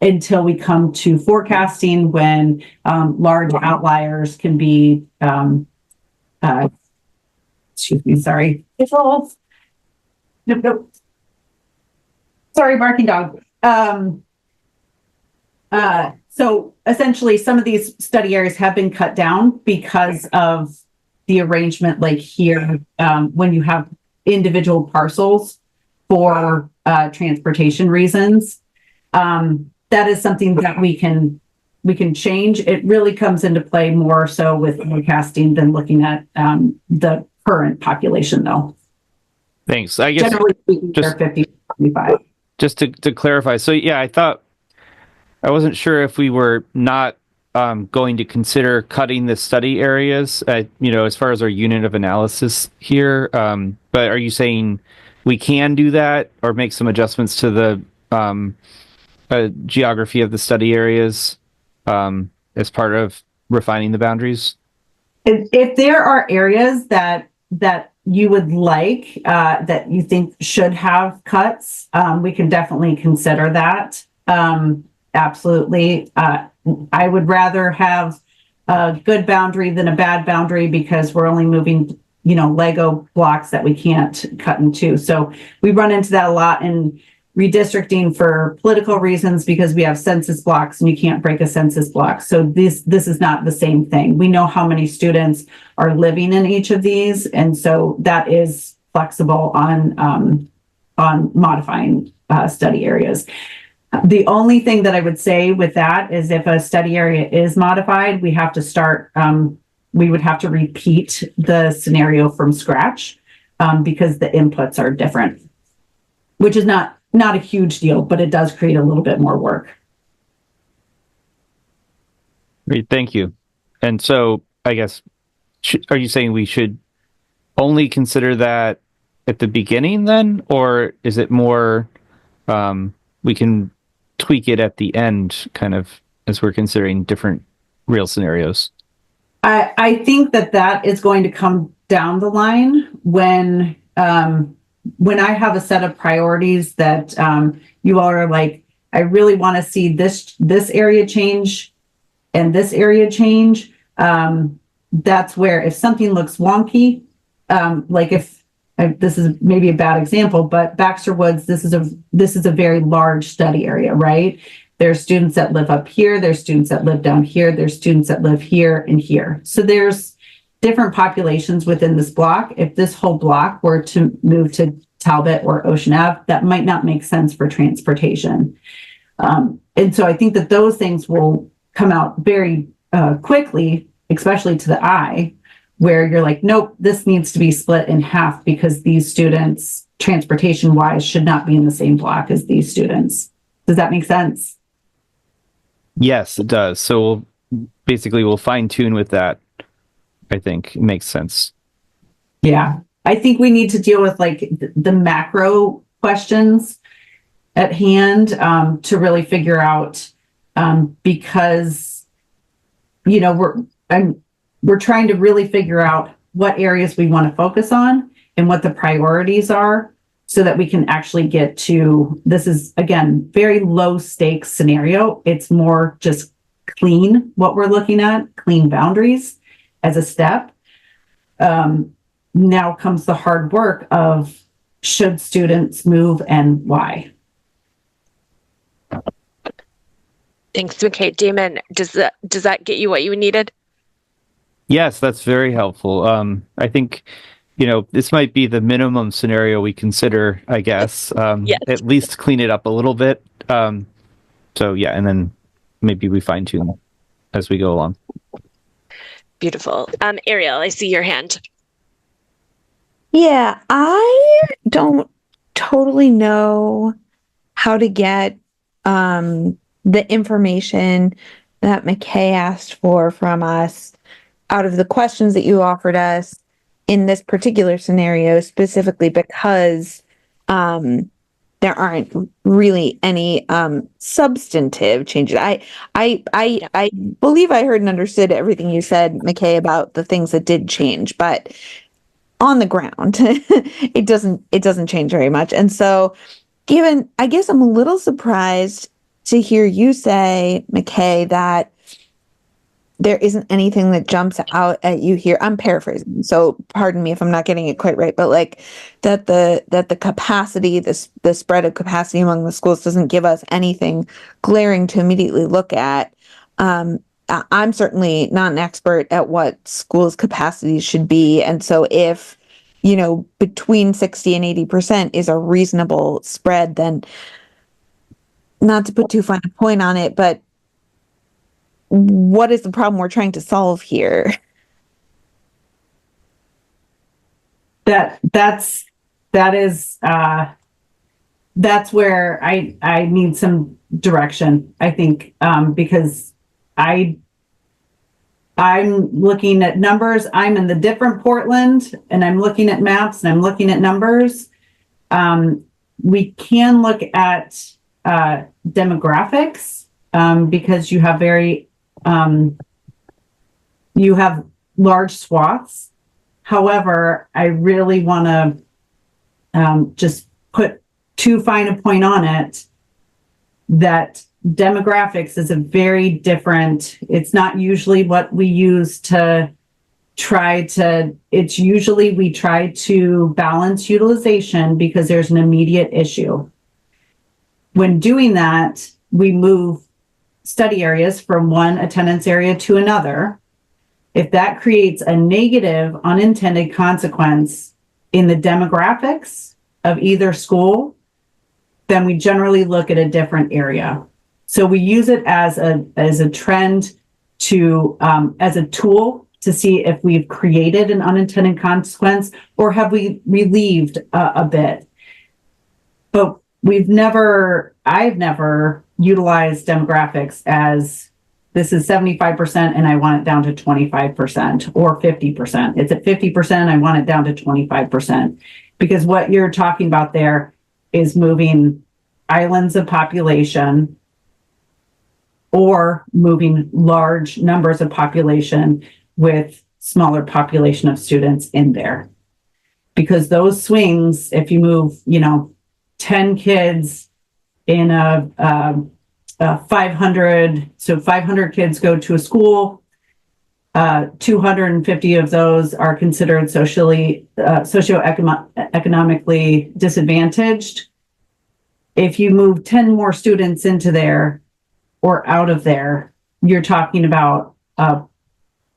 S6: until we come to forecasting, when large outliers can be, excuse me, sorry. Nope. Sorry, barking dog. So essentially, some of these study areas have been cut down because of the arrangement, like here, when you have individual parcels for transportation reasons. That is something that we can change. It really comes into play more so with forecasting than looking at the current population, though.
S5: Thanks. I guess
S6: generally speaking, they're 50, 75.
S5: Just to clarify, so yeah, I wasn't sure if we were not going to consider cutting the study areas, as far as our unit of analysis here. But are you saying we can do that or make some adjustments to the geography of the study areas as part of refining the boundaries?
S6: If there are areas that you would like, that you think should have cuts, we can definitely consider that. Absolutely. I would rather have a good boundary than a bad boundary because we're only moving, Lego blocks that we can't cut in two. So we run into that a lot in redistricting for political reasons because we have census blocks and you can't break a census block. So this is not the same thing. We know how many students are living in each of these. And so that is flexible on modifying study areas. The only thing that I would say with that is if a study area is modified, we have to start, we would have to repeat the scenario from scratch because the inputs are different, which is not a huge deal, but it does create a little bit more work.
S5: Great, thank you. And so I guess, are you saying we should only consider that at the beginning then? Or is it more, we can tweak it at the end kind of as we're considering different real scenarios?
S6: I think that is going to come down the line when I have a set of priorities that you all are like, I really want to see this area change and this area change. That's where if something looks wonky, like this is maybe a bad example, but Baxter Woods, this is a very large study area, right? There's students that live up here, there's students that live down here, there's students that live here and here. So there's different populations within this block. If this whole block were to move to Talbot or Ocean Ave, that might not make sense for transportation. And so I think that those things will come out very quickly, especially to the eye, where you're like, nope, this needs to be split in half because these students, transportation-wise, should not be in the same block as these students. Does that make sense?
S5: Yes, it does. So we'll fine tune with that. I think it makes sense.
S6: Yeah. I think we need to deal with like the macro questions at hand to really figure out because, we're trying to really figure out what areas we want to focus on and what the priorities are so that we can actually get to, this is again, very low stakes scenario. It's more just clean what we're looking at, clean boundaries as a step. Now comes the hard work of should students move and why.
S1: Thanks, McKay. Damon, does that get you what you needed?
S5: Yes, that's very helpful. I think, this might be the minimum scenario we consider, I guess.
S1: Yes.
S5: At least clean it up a little bit. So yeah, and then maybe we fine tune as we go along.
S1: Beautiful. Ariel, I see your hand.
S4: Yeah, I don't totally know how to get the information that McKay asked for from us out of the questions that you offered us in this particular scenario, specifically because there aren't really any substantive changes. I believe I heard and understood everything you said, McKay, about the things that did change, but on the ground, it doesn't change very much. And so I guess I'm a little surprised to hear you say, McKay, that there isn't anything that jumps out at you here. I'm paraphrasing, so pardon me if I'm not getting it quite right, but like that the capacity, the spread of capacity among the schools doesn't give us anything glaring to immediately look at. I'm certainly not an expert at what schools' capacities should be, and so if between 60 and 80% is a reasonable spread, then not to put too fine a point on it, but what is the problem we're trying to solve here?
S6: That's where I need some direction, I think, because I'm looking at numbers. I'm in the different Portland, and I'm looking at maps, and I'm looking at numbers. We can look at demographics, because you have large swaths. However, I really want to just put too fine a point on it that demographics is a very different, it's not usually what we use to it's usually we try to balance utilization because there's an immediate issue. When doing that, we move study areas from one attendance area to another. If that creates a negative unintended consequence in the demographics of either school, then we generally look at a different area. So we use it as a trend to, as a tool to see if we've created an unintended consequence or have we relieved a bit. But I've never utilized demographics as this is 75% and I want it down to 25% or 50%. It's at 50%, I want it down to 25%. Because what you're talking about there is moving islands of population or moving large numbers of population with smaller population of students in there. Because those swings, if you move, 10 kids in a 500, so 500 kids go to a school, 250 of those are considered socioeconomically disadvantaged. If you move 10 more students into there or out of there, you're talking about a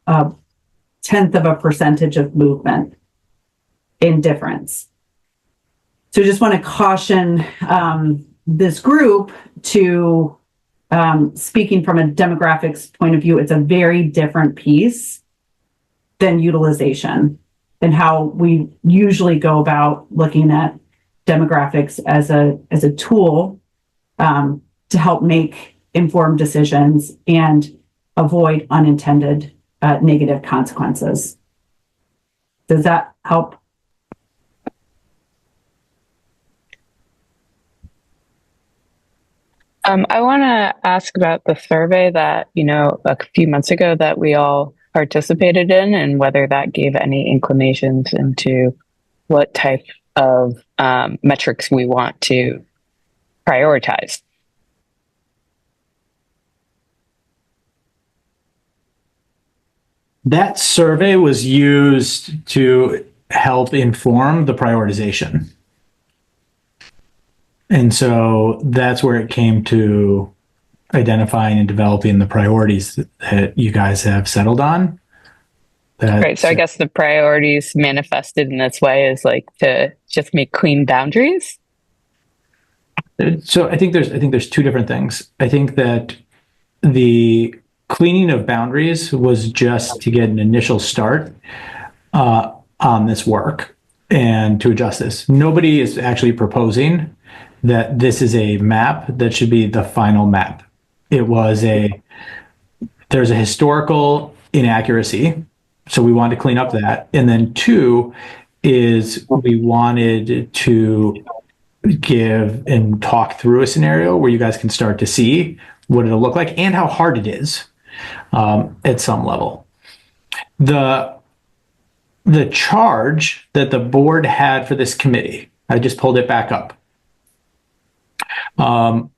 S6: 10th of a percentage of movement in difference. So just want to caution this group to speaking from a demographics point of view, it's a very different piece than utilization and how we usually go about looking at demographics as a tool to help make informed decisions and avoid unintended negative consequences. Does that help?
S7: I want to ask about the survey that, a few months ago that we all participated in and whether that gave any inclinations into what type of metrics we want to prioritize.
S3: That survey was used to help inform the prioritization. And so that's where it came to identifying and developing the priorities that you guys have settled on.
S7: Right. So I guess the priorities manifested in this way is like to just make clean boundaries.
S3: So I think there's two different things. I think that the cleaning of boundaries was just to get an initial start on this work and to adjust this. Nobody is actually proposing that this is a map that should be the final map. There's a historical inaccuracy, so we wanted to clean up that. And then two is we wanted to give and talk through a scenario where you guys can start to see what it'll look like and how hard it is at some level. The charge that the board had for this committee, I just pulled it back up,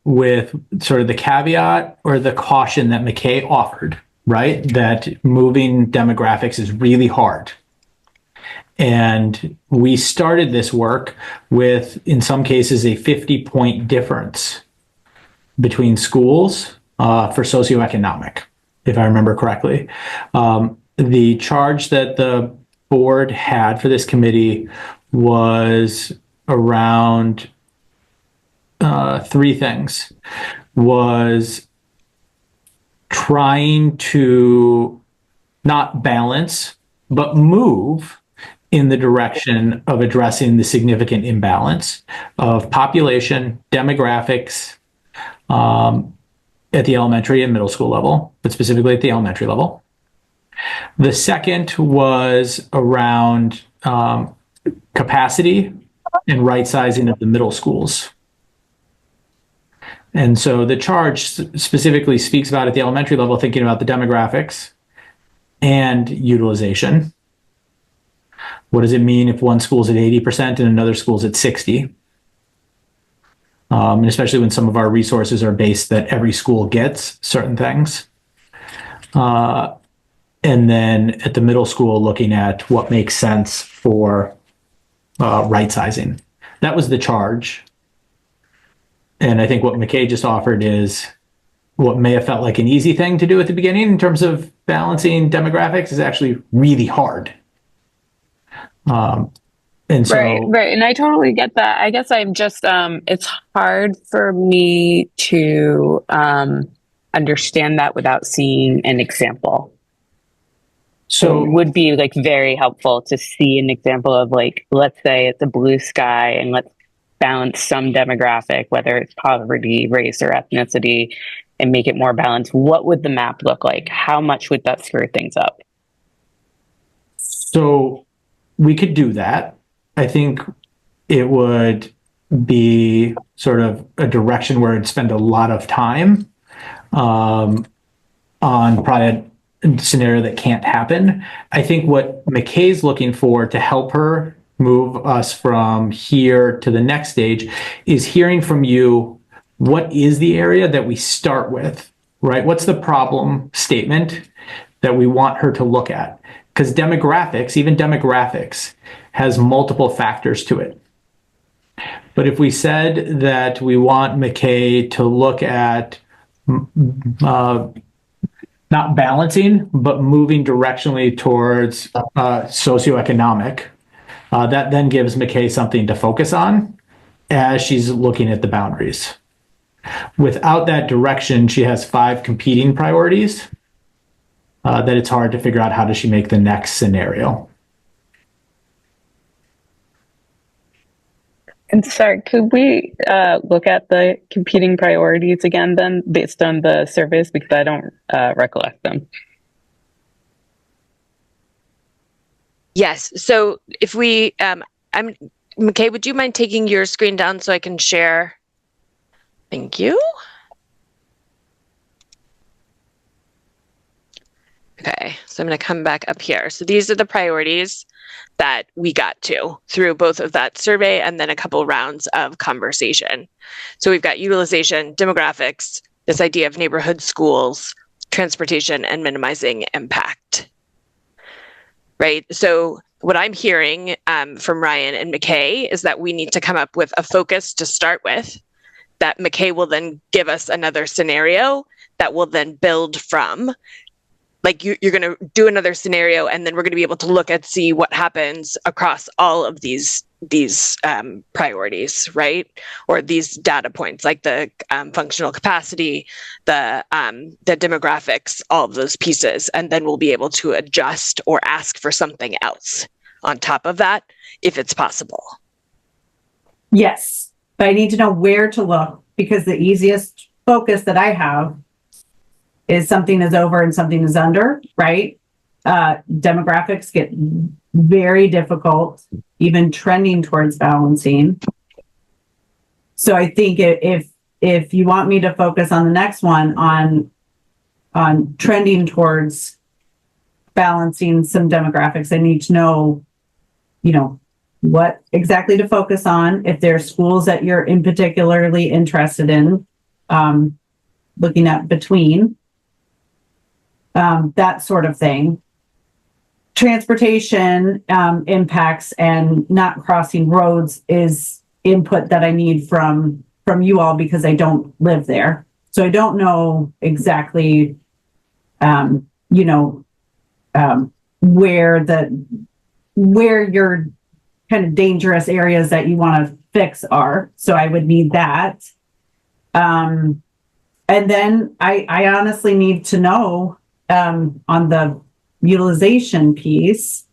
S3: with sort of the caveat or the caution that McKay offered right? That moving demographics is really hard. And we started this work with, in some cases, a 50-point difference between schools for socioeconomic, if I remember correctly. The charge that the board had for this committee was around three things. Was trying to not balance, but move in the direction of addressing the significant imbalance of population, demographics at the elementary and middle school level, but specifically at the elementary level. The second was around capacity and right sizing of the middle schools. And so the charge specifically speaks about at the elementary level, thinking about the demographics and utilization. What does it mean if one school's at 80% and another school's at 60? And especially when some of our resources are based that every school gets certain things. And then at the middle school, looking at what makes sense for right sizing. That was the charge. And I think what McKay just offered is what may have felt like an easy thing to do at the beginning in terms of balancing demographics is actually really hard. And so,
S7: right. And I totally get that. I guess I'm just, it's hard for me to understand that without seeing an example. So it would be like very helpful to see an example of like, let's say it's a blue sky and let's balance some demographic, whether it's poverty, race, or ethnicity, and make it more balanced. What would the map look like? How much would that screw things up?
S3: So we could do that. I think it would be sort of a direction where I'd spend a lot of time on probably a scenario that can't happen. I think what McKay's looking for to help her move us from here to the next stage is hearing from you, what is the area that we start with, right? What's the problem statement that we want her to look at? Because demographics, even demographics, has multiple factors to it. But if we said that we want McKay to look at not balancing, but moving directionally towards socioeconomic, that then gives McKay something to focus on as she's looking at the boundaries. Without that direction, she has 5 competing priorities that it's hard to figure out how does she make the next scenario.
S7: And sorry, could we look at the competing priorities again then based on the surveys, because I don't recollect them.
S1: Yes. So if we, McKay, would you mind taking your screen down so I can share? Thank you. Okay, so I'm going to come back up here. So these are the priorities that we got to through both of that survey and then a couple rounds of conversation. So we've got utilization, demographics, this idea of neighborhood schools, transportation, and minimizing impact. Right? So what I'm hearing from Ryan and McKay is that we need to come up with a focus to start with, that McKay will then give us another scenario that will then build from. Like you're going to do another scenario, and then we're going to be able to look at see what happens across all of these priorities, right? Or these data points, like the functional capacity, the demographics, all of those pieces, and then we'll be able to adjust or ask for something else on top of that, if it's possible.
S6: Yes, but I need to know where to look, because the easiest focus that I have is something is over and something is under, right? Demographics get very difficult, even trending towards balancing. So I think if you want me to focus on the next one on trending towards balancing some demographics, I need to know, what exactly to focus on. If there are schools that you're in particularly interested in, looking at between. that sort of thing. Transportation impacts and not crossing roads is input that I need from you all because I don't live there. So I don't know exactly, where your kind of dangerous areas that you want to fix are. So I would need that. And then I honestly need to know on the utilization piece,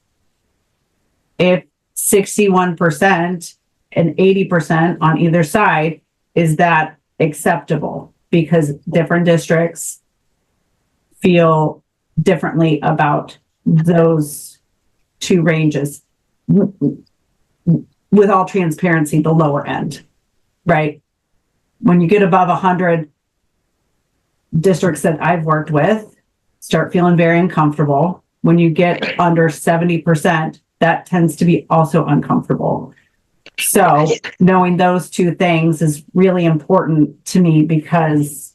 S6: if 61% and 80% on either side, is that acceptable? Because different districts feel differently about those two ranges. With all transparency, the lower end, right? When you get above 100, districts that I've worked with start feeling very uncomfortable. When you get under 70%, that tends to be also uncomfortable. So knowing those two things is really important to me because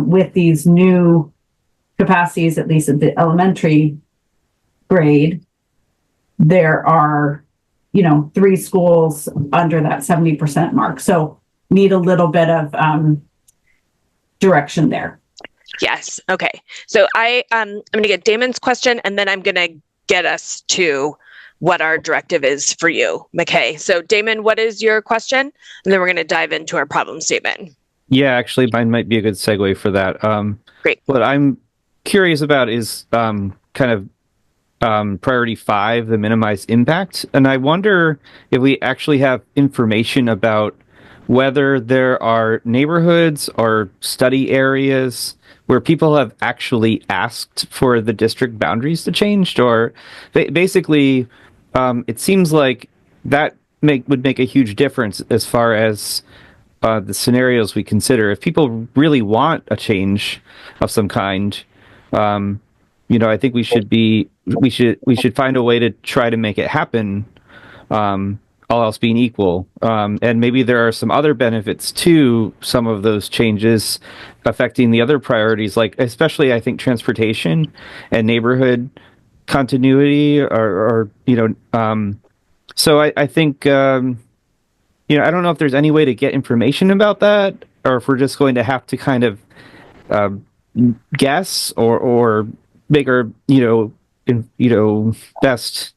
S6: with these new capacities, at least at the elementary grade, there are, 3 schools under that 70% mark. So need a little bit of direction there.
S1: Yes. Okay. So I'm going to get Damon's question, and then I'm going to get us to what our directive is for you, McKay. So Damon, what is your question? And then we're going to dive into our problem statement.
S5: Yeah, actually, mine might be a good segue for that.
S1: Great.
S5: What I'm curious about is kind of priority 5, the minimize impact. And I wonder if we actually have information about whether there are neighborhoods or study areas where people have actually asked for the district boundaries to change, or basically, it seems like that would make a huge difference as far as the scenarios we consider. If people really want a change of some kind, I think we should find a way to try to make it happen. All else being equal. And maybe there are some other benefits to some of those changes affecting the other priorities, like especially I think transportation and neighborhood continuity so I think, I don't know if there's any way to get information about that, or if we're just going to have to kind of guess or make our, best,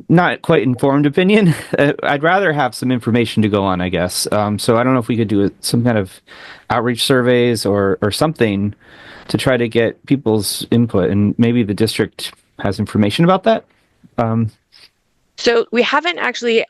S5: not quite informed opinion. I'd rather have some information to go on, I guess. So I don't know if we could do some kind of outreach surveys or something to try to get people's input, and maybe the district has information about that.
S1: So we haven't actually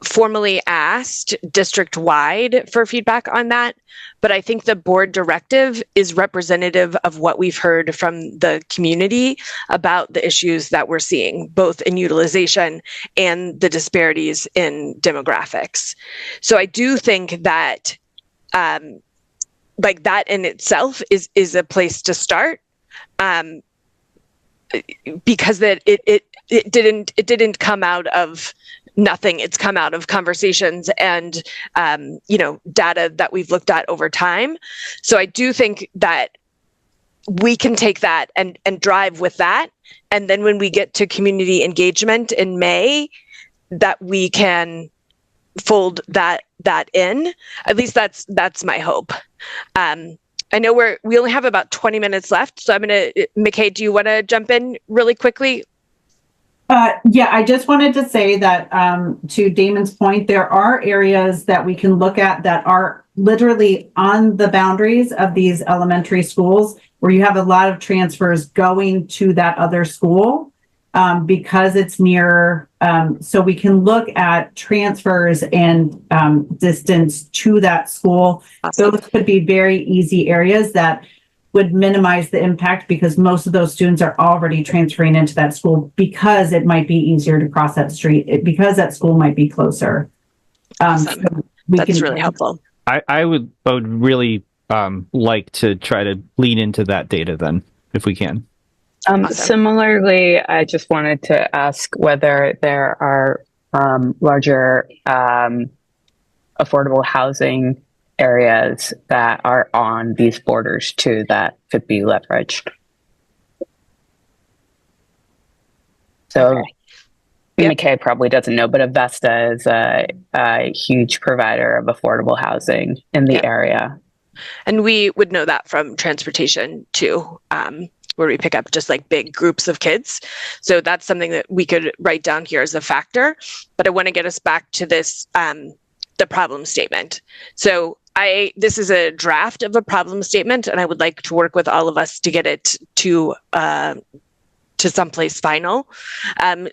S1: formally asked district-wide for feedback on that, but I think the board directive is representative of what we've heard from the community about the issues that we're seeing, both in utilization and the disparities in demographics. So I do think that like that in itself is a place to start, because that it didn't come out of nothing. It's come out of conversations and data that we've looked at over time. So I do think that we can take that and drive with that, and then when we get to community engagement in May, that we can fold that in. At least that's my hope. I know we only have about 20 minutes left, so McKay, do you want to jump in really quickly?
S6: Yeah, I just wanted to say that to Damon's point, there are areas that we can look at that are literally on the boundaries of these elementary schools where you have a lot of transfers going to that other school because it's near. So we can look at transfers and distance to that school.
S1: Awesome.
S6: Those could be very easy areas that would minimize the impact because most of those students are already transferring into that school because it might be easier to cross that street, because that school might be closer.
S1: Awesome. So that's really helpful.
S5: I would really like to try to lean into that data then, if we can.
S1: Awesome.
S7: Similarly, I just wanted to ask whether there are larger affordable housing areas that are on these borders too that could be leveraged. So
S1: Okay. Yep.
S7: McKay probably doesn't know, but Avesta is a huge provider of affordable housing in the area.
S1: And we would know that from transportation too, where we pick up just like big groups of kids. So that's something that we could write down here as a factor. But I want to get us back to this, the problem statement. So this is a draft of a problem statement, and I would like to work with all of us to get it to someplace final.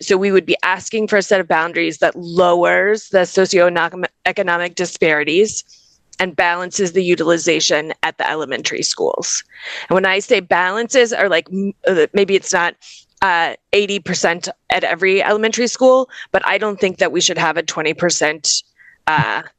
S1: So we would be asking for a set of boundaries that lowers the socioeconomic disparities and balances the utilization at the elementary schools. And when I say balances, are like, maybe it's not 80% at every elementary school, but I don't think that we should have a 20%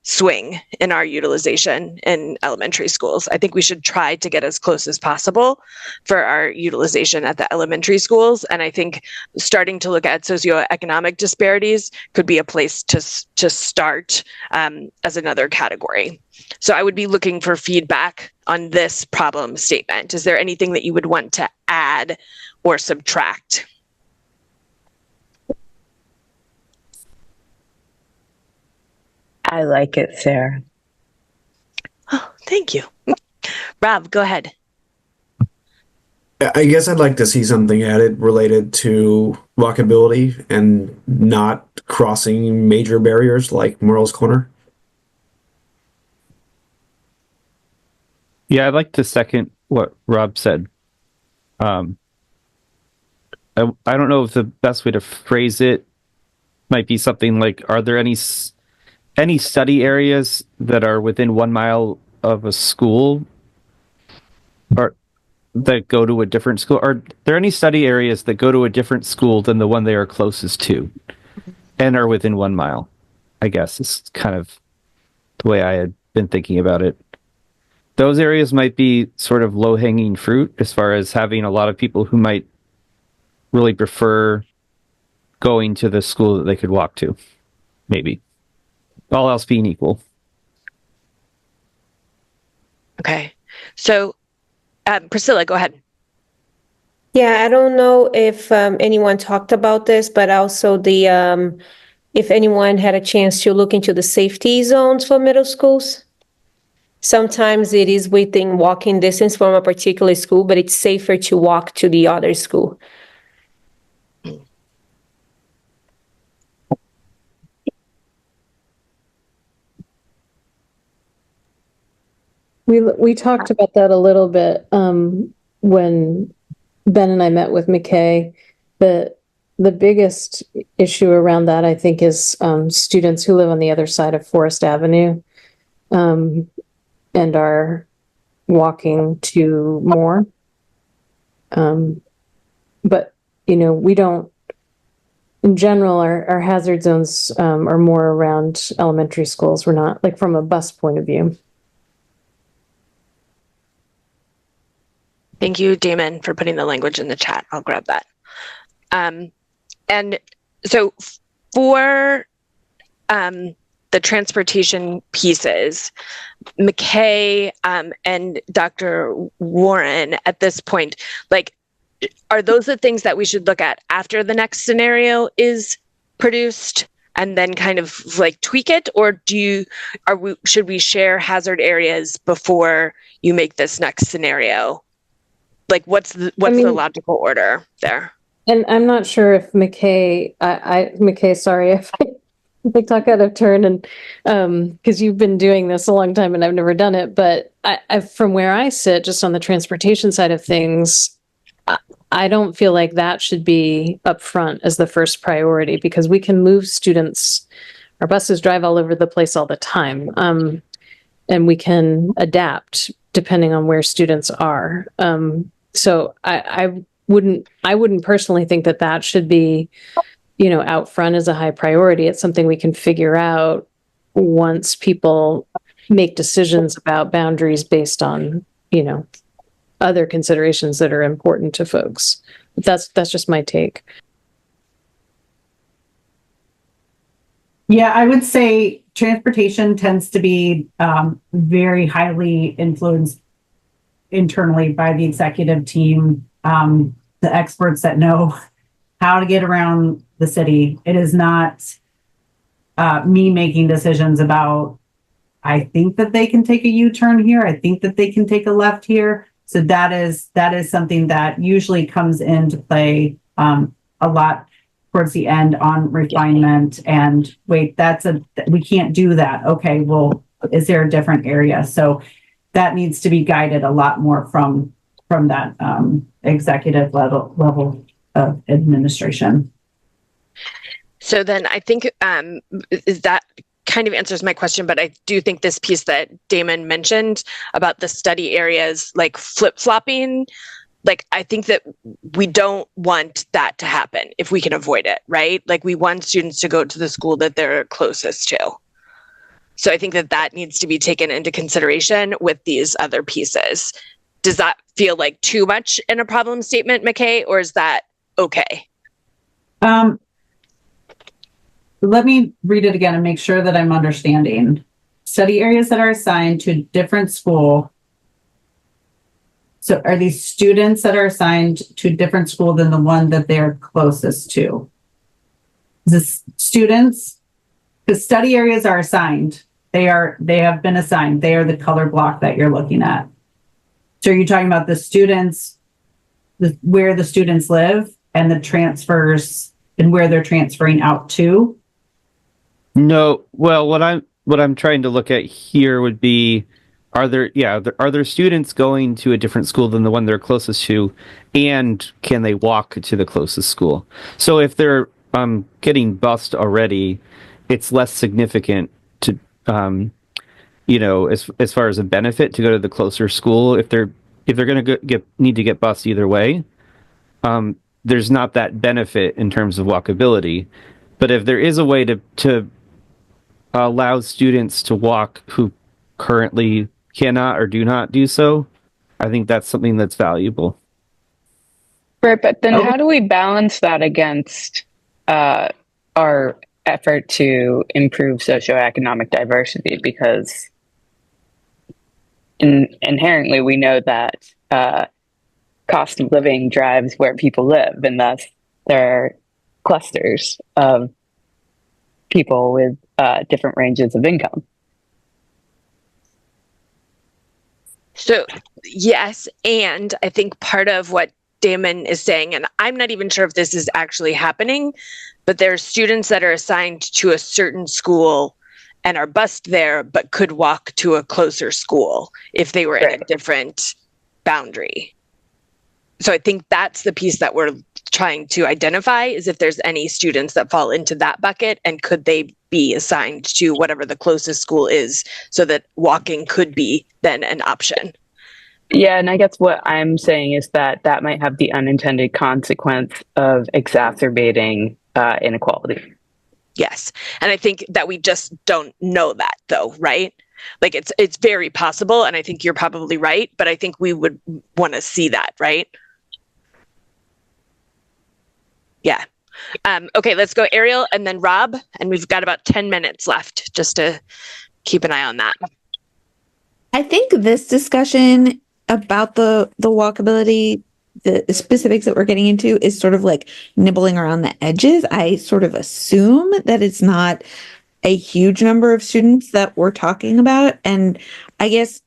S1: swing in our utilization in elementary schools. I think we should try to get as close as possible for our utilization at the elementary schools. And I think starting to look at socioeconomic disparities could be a place to start as another category. So I would be looking for feedback on this problem statement. Is there anything that you would want to add or subtract?
S7: I like it, Sarah.
S1: Oh, thank you. Rob, go ahead.
S9: I guess I'd like to see something added related to walkability and not crossing major barriers like Merle's Corner.
S5: Yeah, I'd like to second what Rob said. I don't know if the best way to phrase it might be something like, are there any study areas that are within 1 mile of a school or that go to a different school? Are there any study areas that go to a different school than the one they are closest to and are within 1 mile? I guess is kind of the way I had been thinking about it. Those areas might be sort of low-hanging fruit as far as having a lot of people who might really prefer going to the school that they could walk to, maybe. All else being equal.
S1: Okay. So, Priscilla, go ahead.
S10: Yeah, I don't know if anyone talked about this, but also if anyone had a chance to look into the safety zones for middle schools. Sometimes it is within walking distance from a particular school, but it's safer to walk to the other school.
S2: We talked about that a little bit when Ben and I met with McKay. The biggest issue around that, I think, is students who live on the other side of Forest Avenue and are walking to more. But, we don't, in general, our hazard zones are more around elementary schools. We're not, like, from a bus point of view.
S1: Thank you, Damon, for putting the language in the chat. I'll grab that. And so for the transportation pieces, McKay and Dr. Warren, at this point, like, are those the things that we should look at after the next scenario is produced and then kind of like tweak it? Or should we share hazard areas before you make this next scenario? Like, what's the logical order there?
S2: And I'm not sure if McKay, McKay, sorry if I talk out of turn, and because you've been doing this a long time and I've never done it, but I from where I sit, just on the transportation side of things, I don't feel like that should be up front as the first priority, because we can move students. Our buses drive all over the place all the time, and we can adapt depending on where students are. So I wouldn't personally think that should be, out front as a high priority. It's something we can figure out once people make decisions about boundaries based on, other considerations that are important to folks. That's just my take.
S6: Yeah, I would say transportation tends to be very highly influenced internally by the executive team, the experts that know how to get around the city. It is not me making decisions about, I think that they can take a U-turn here. I think that they can take a left here. So that is something that usually comes into play a lot towards the end on refinement and wait, we can't do that. Okay, well, is there a different area? So that needs to be guided a lot more from that executive level of administration.
S1: So then I think is that kind of answers my question, but I do think this piece that Damon mentioned about the study areas, like flip-flopping, like I think that we don't want that to happen if we can avoid it, right? Like we want students to go to the school that they're closest to. So I think that that needs to be taken into consideration with these other pieces. Does that feel like too much in a problem statement, McKay, or is that okay?
S6: Let me read it again and make sure that I'm understanding. Study areas that are assigned to a different school. So are these students that are assigned to a different school than the one that they're closest to? Is this students? Because study areas are assigned. They have been assigned. They are the color block that you're looking at. So are you talking about the students, where the students live and the transfers and where they're transferring out to?
S5: No. Well, what I'm trying to look at here would be, are there students going to a different school than the one they're closest to, and can they walk to the closest school? So if they're getting bused already, it's less significant to as far as a benefit to go to the closer school. If they're going to need to get bused either way, there's not that benefit in terms of walkability. But if there is a way to allow students to walk who currently cannot or do not do so, I think that's something that's valuable.
S7: Right, but then how do we balance that against our effort to improve socioeconomic diversity? Because inherently we know that cost of living drives where people live, and thus there are clusters of people with different ranges of income.
S1: So yes, and I think part of what Damon is saying, and I'm not even sure if this is actually happening, but there are students that are assigned to a certain school and are bused there, but could walk to a closer school if they were in a different boundary. So I think that's the piece that we're trying to identify, is if there's any students that fall into that bucket, and could they be assigned to whatever the closest school is, so that walking could be then an option.
S7: Yeah, and I guess what I'm saying is that might have the unintended consequence of exacerbating inequality.
S1: Yes, and I think that we just don't know that, though, right? Like it's very possible, and I think you're probably right, but I think we would want to see that, right? Yeah. Okay, let's go Ariel and then Rob, and we've got about 10 minutes left just to keep an eye on that.
S4: I think this discussion about the walkability, the specifics that we're getting into, is sort of like nibbling around the edges. I sort of assume that it's not a huge number of students that we're talking about. And I guess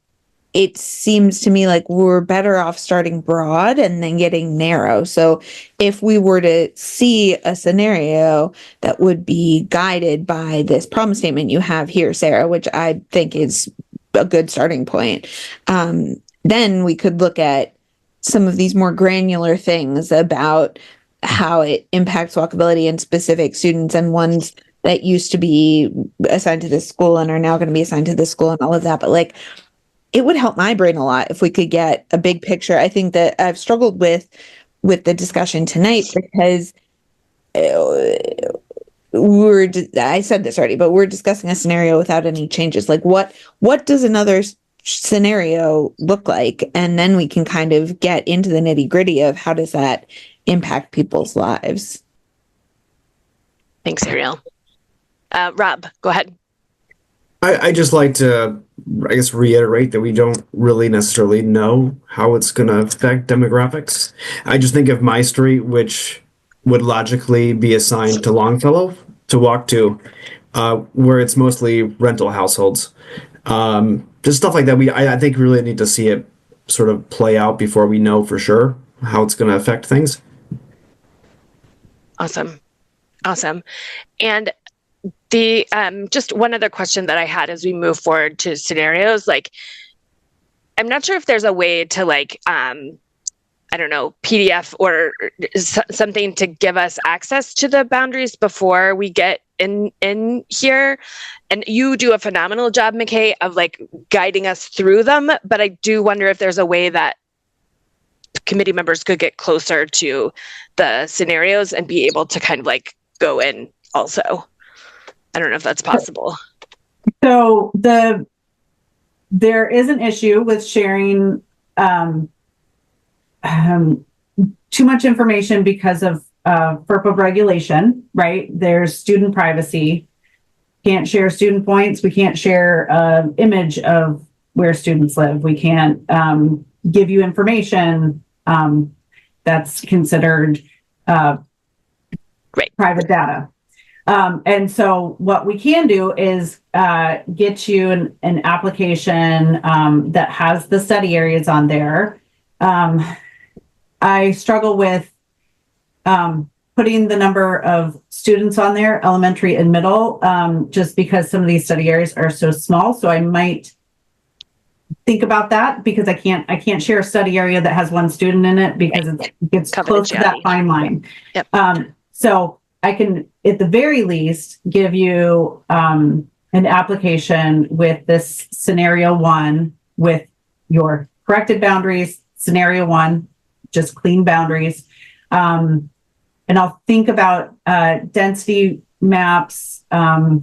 S4: it seems to me like we're better off starting broad and then getting narrow. So if we were to see a scenario that would be guided by this problem statement you have here, Sarah, which I think is a good starting point, then we could look at some of these more granular things about how it impacts walkability in specific students, and ones that used to be assigned to this school and are now going to be assigned to this school and all of that. But like, it would help my brain a lot if we could get a big picture. I think that I've struggled with the discussion tonight because I said this already, but we're discussing a scenario without any changes. Like what does another scenario look like? And then we can kind of get into the nitty gritty of how does that impact people's lives.
S1: Thanks, Ariel. Rob, go ahead.
S9: I just like to, I guess, reiterate that we don't really necessarily know how it's going to affect demographics. I just think of my street, which would logically be assigned to Longfellow to walk to, where it's mostly rental households. Just stuff like that. I think we really need to see it sort of play out before we know for sure how it's going to affect things.
S1: Awesome. And the just one other question that I had as we move forward to scenarios, like, I'm not sure if there's a way to like, I don't know, PDF or something to give us access to the boundaries before we get in here. And you do a phenomenal job, McKay, of like guiding us through them. But I do wonder if there's a way that committee members could get closer to the scenarios and be able to kind of like go in also. I don't know if that's possible.
S6: So there is an issue with sharing too much information because of FERPA regulation, right? There's student privacy. Can't share student points. We can't share image of where students live. We can't give you information that's considered private data. And so what we can do is get you an application that has the study areas on there. I struggle with putting the number of students on there, elementary and middle, just because some of these study areas are so small. So I might think about that, because I can't share a study area that has one student in it, because it gets close to that fine line.
S1: Yep.
S6: So I can, at the very least, give you an application with this scenario 1 with your corrected boundaries, scenario 1, just clean boundaries. And I'll think about density maps. I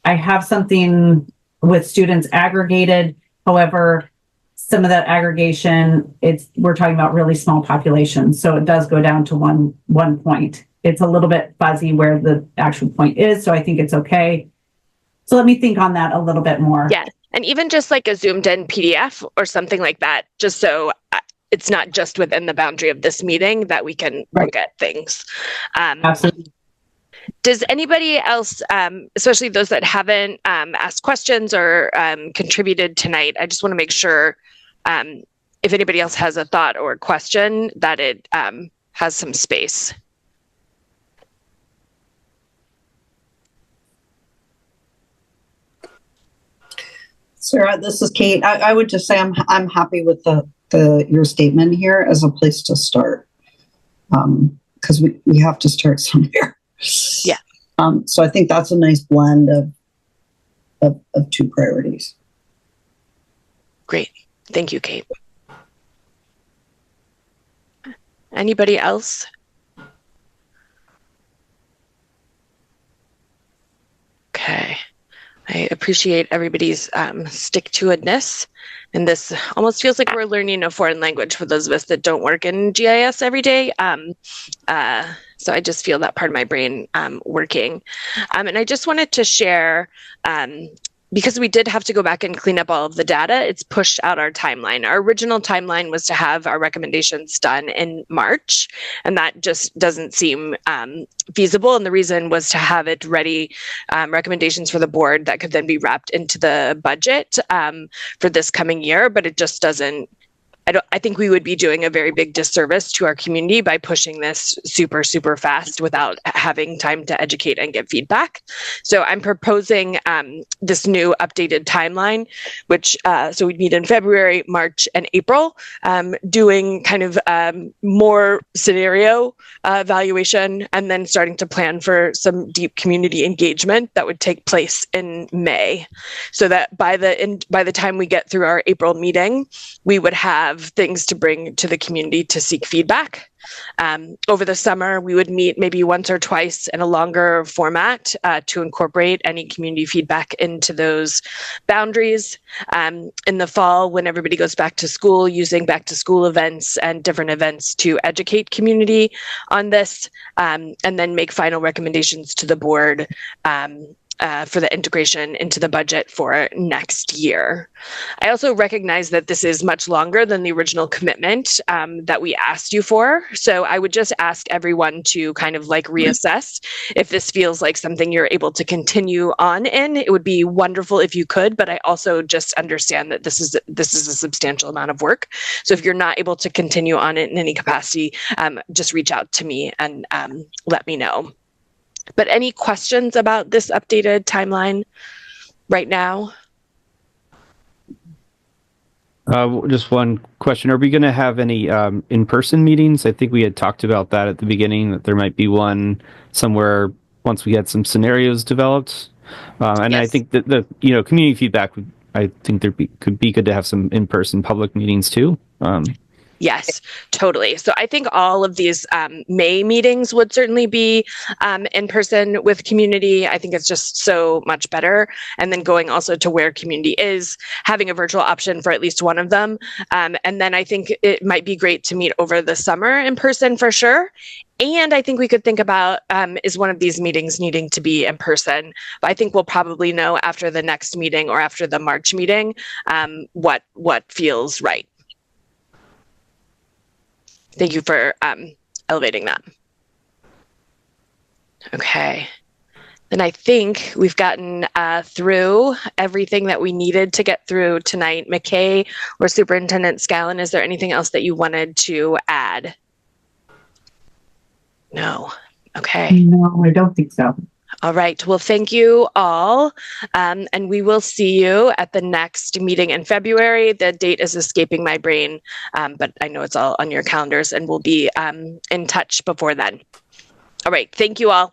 S6: have something with students aggregated. However, some of that aggregation, we're talking about really small populations. So it does go down to one point. It's a little bit fuzzy where the actual point is. So I think it's okay. So let me think on that a little bit more.
S1: Yeah. And even just like a zoomed in PDF or something like that, just so it's not just within the boundary of this meeting that we can look at things.
S6: Absolutely.
S1: Does anybody else, especially those that haven't asked questions or contributed tonight, I just want to make sure if anybody else has a thought or a question that it has some space.
S8: Sarah, this is Kate. I would just say I'm happy with your statement here as a place to start, because we have to start somewhere.
S1: Yeah.
S8: So I think that's a nice blend of two priorities.
S1: Great. Thank you, Kate. Anybody else? Okay. I appreciate everybody's stick-to-itness. And this almost feels like we're learning a foreign language for those of us that don't work in GIS every day. So I just feel that part of my brain working. And I just wanted to share, because we did have to go back and clean up all of the data, it's pushed out our timeline. Our original timeline was to have our recommendations done in March, and that just doesn't seem feasible. And the reason was to have it ready, recommendations for the board that could then be wrapped into the budget for this coming year, but it just doesn't. I think we would be doing a very big disservice to our community by pushing this super, super fast without having time to educate and get feedback. So I'm proposing this new updated timeline, which so we'd meet in February, March, and April, doing kind of more scenario evaluation, and then starting to plan for some deep community engagement that would take place in May, so that by the time we get through our April meeting, we would have things to bring to the community to seek feedback. Over the summer, we would meet maybe once or twice in a longer format to incorporate any community feedback into those boundaries. In the fall, when everybody goes back to school, using back to school events and different events to educate community on this, and then make final recommendations to the board for the integration into the budget for next year. I also recognize that this is much longer than the original commitment that we asked you for. So I would just ask everyone to kind of like reassess if this feels like something you're able to continue on in. It would be wonderful if you could, but I also just understand that this is a substantial amount of work. So if you're not able to continue on it in any capacity, just reach out to me and let me know. But any questions about this updated timeline right now?
S5: Just one question. Are we going to have any in-person meetings? I think we had talked about that at the beginning, that there might be one somewhere once we get some scenarios developed. And yes. I think that the community feedback, I think could be good to have some in-person public meetings too.
S1: Yes, totally. So I think all of these May meetings would certainly be in person with community. I think it's just so much better. And then going also to where community is, having a virtual option for at least one of them. And then I think it might be great to meet over the summer in person for sure. And I think we could think about, is one of these meetings needing to be in person? But I think we'll probably know after the next meeting or after the March meeting what feels right. Thank you for elevating that. Okay. Then I think we've gotten through everything that we needed to get through tonight. McKay or Superintendent Scallon, is there anything else that you wanted to add? No. Okay.
S6: No, I don't think so.
S1: All right. Well, thank you all. And we will see you at the next meeting in February. The date is escaping my brain, but I know it's all on your calendars, and we'll be in touch before then. All right. Thank you all.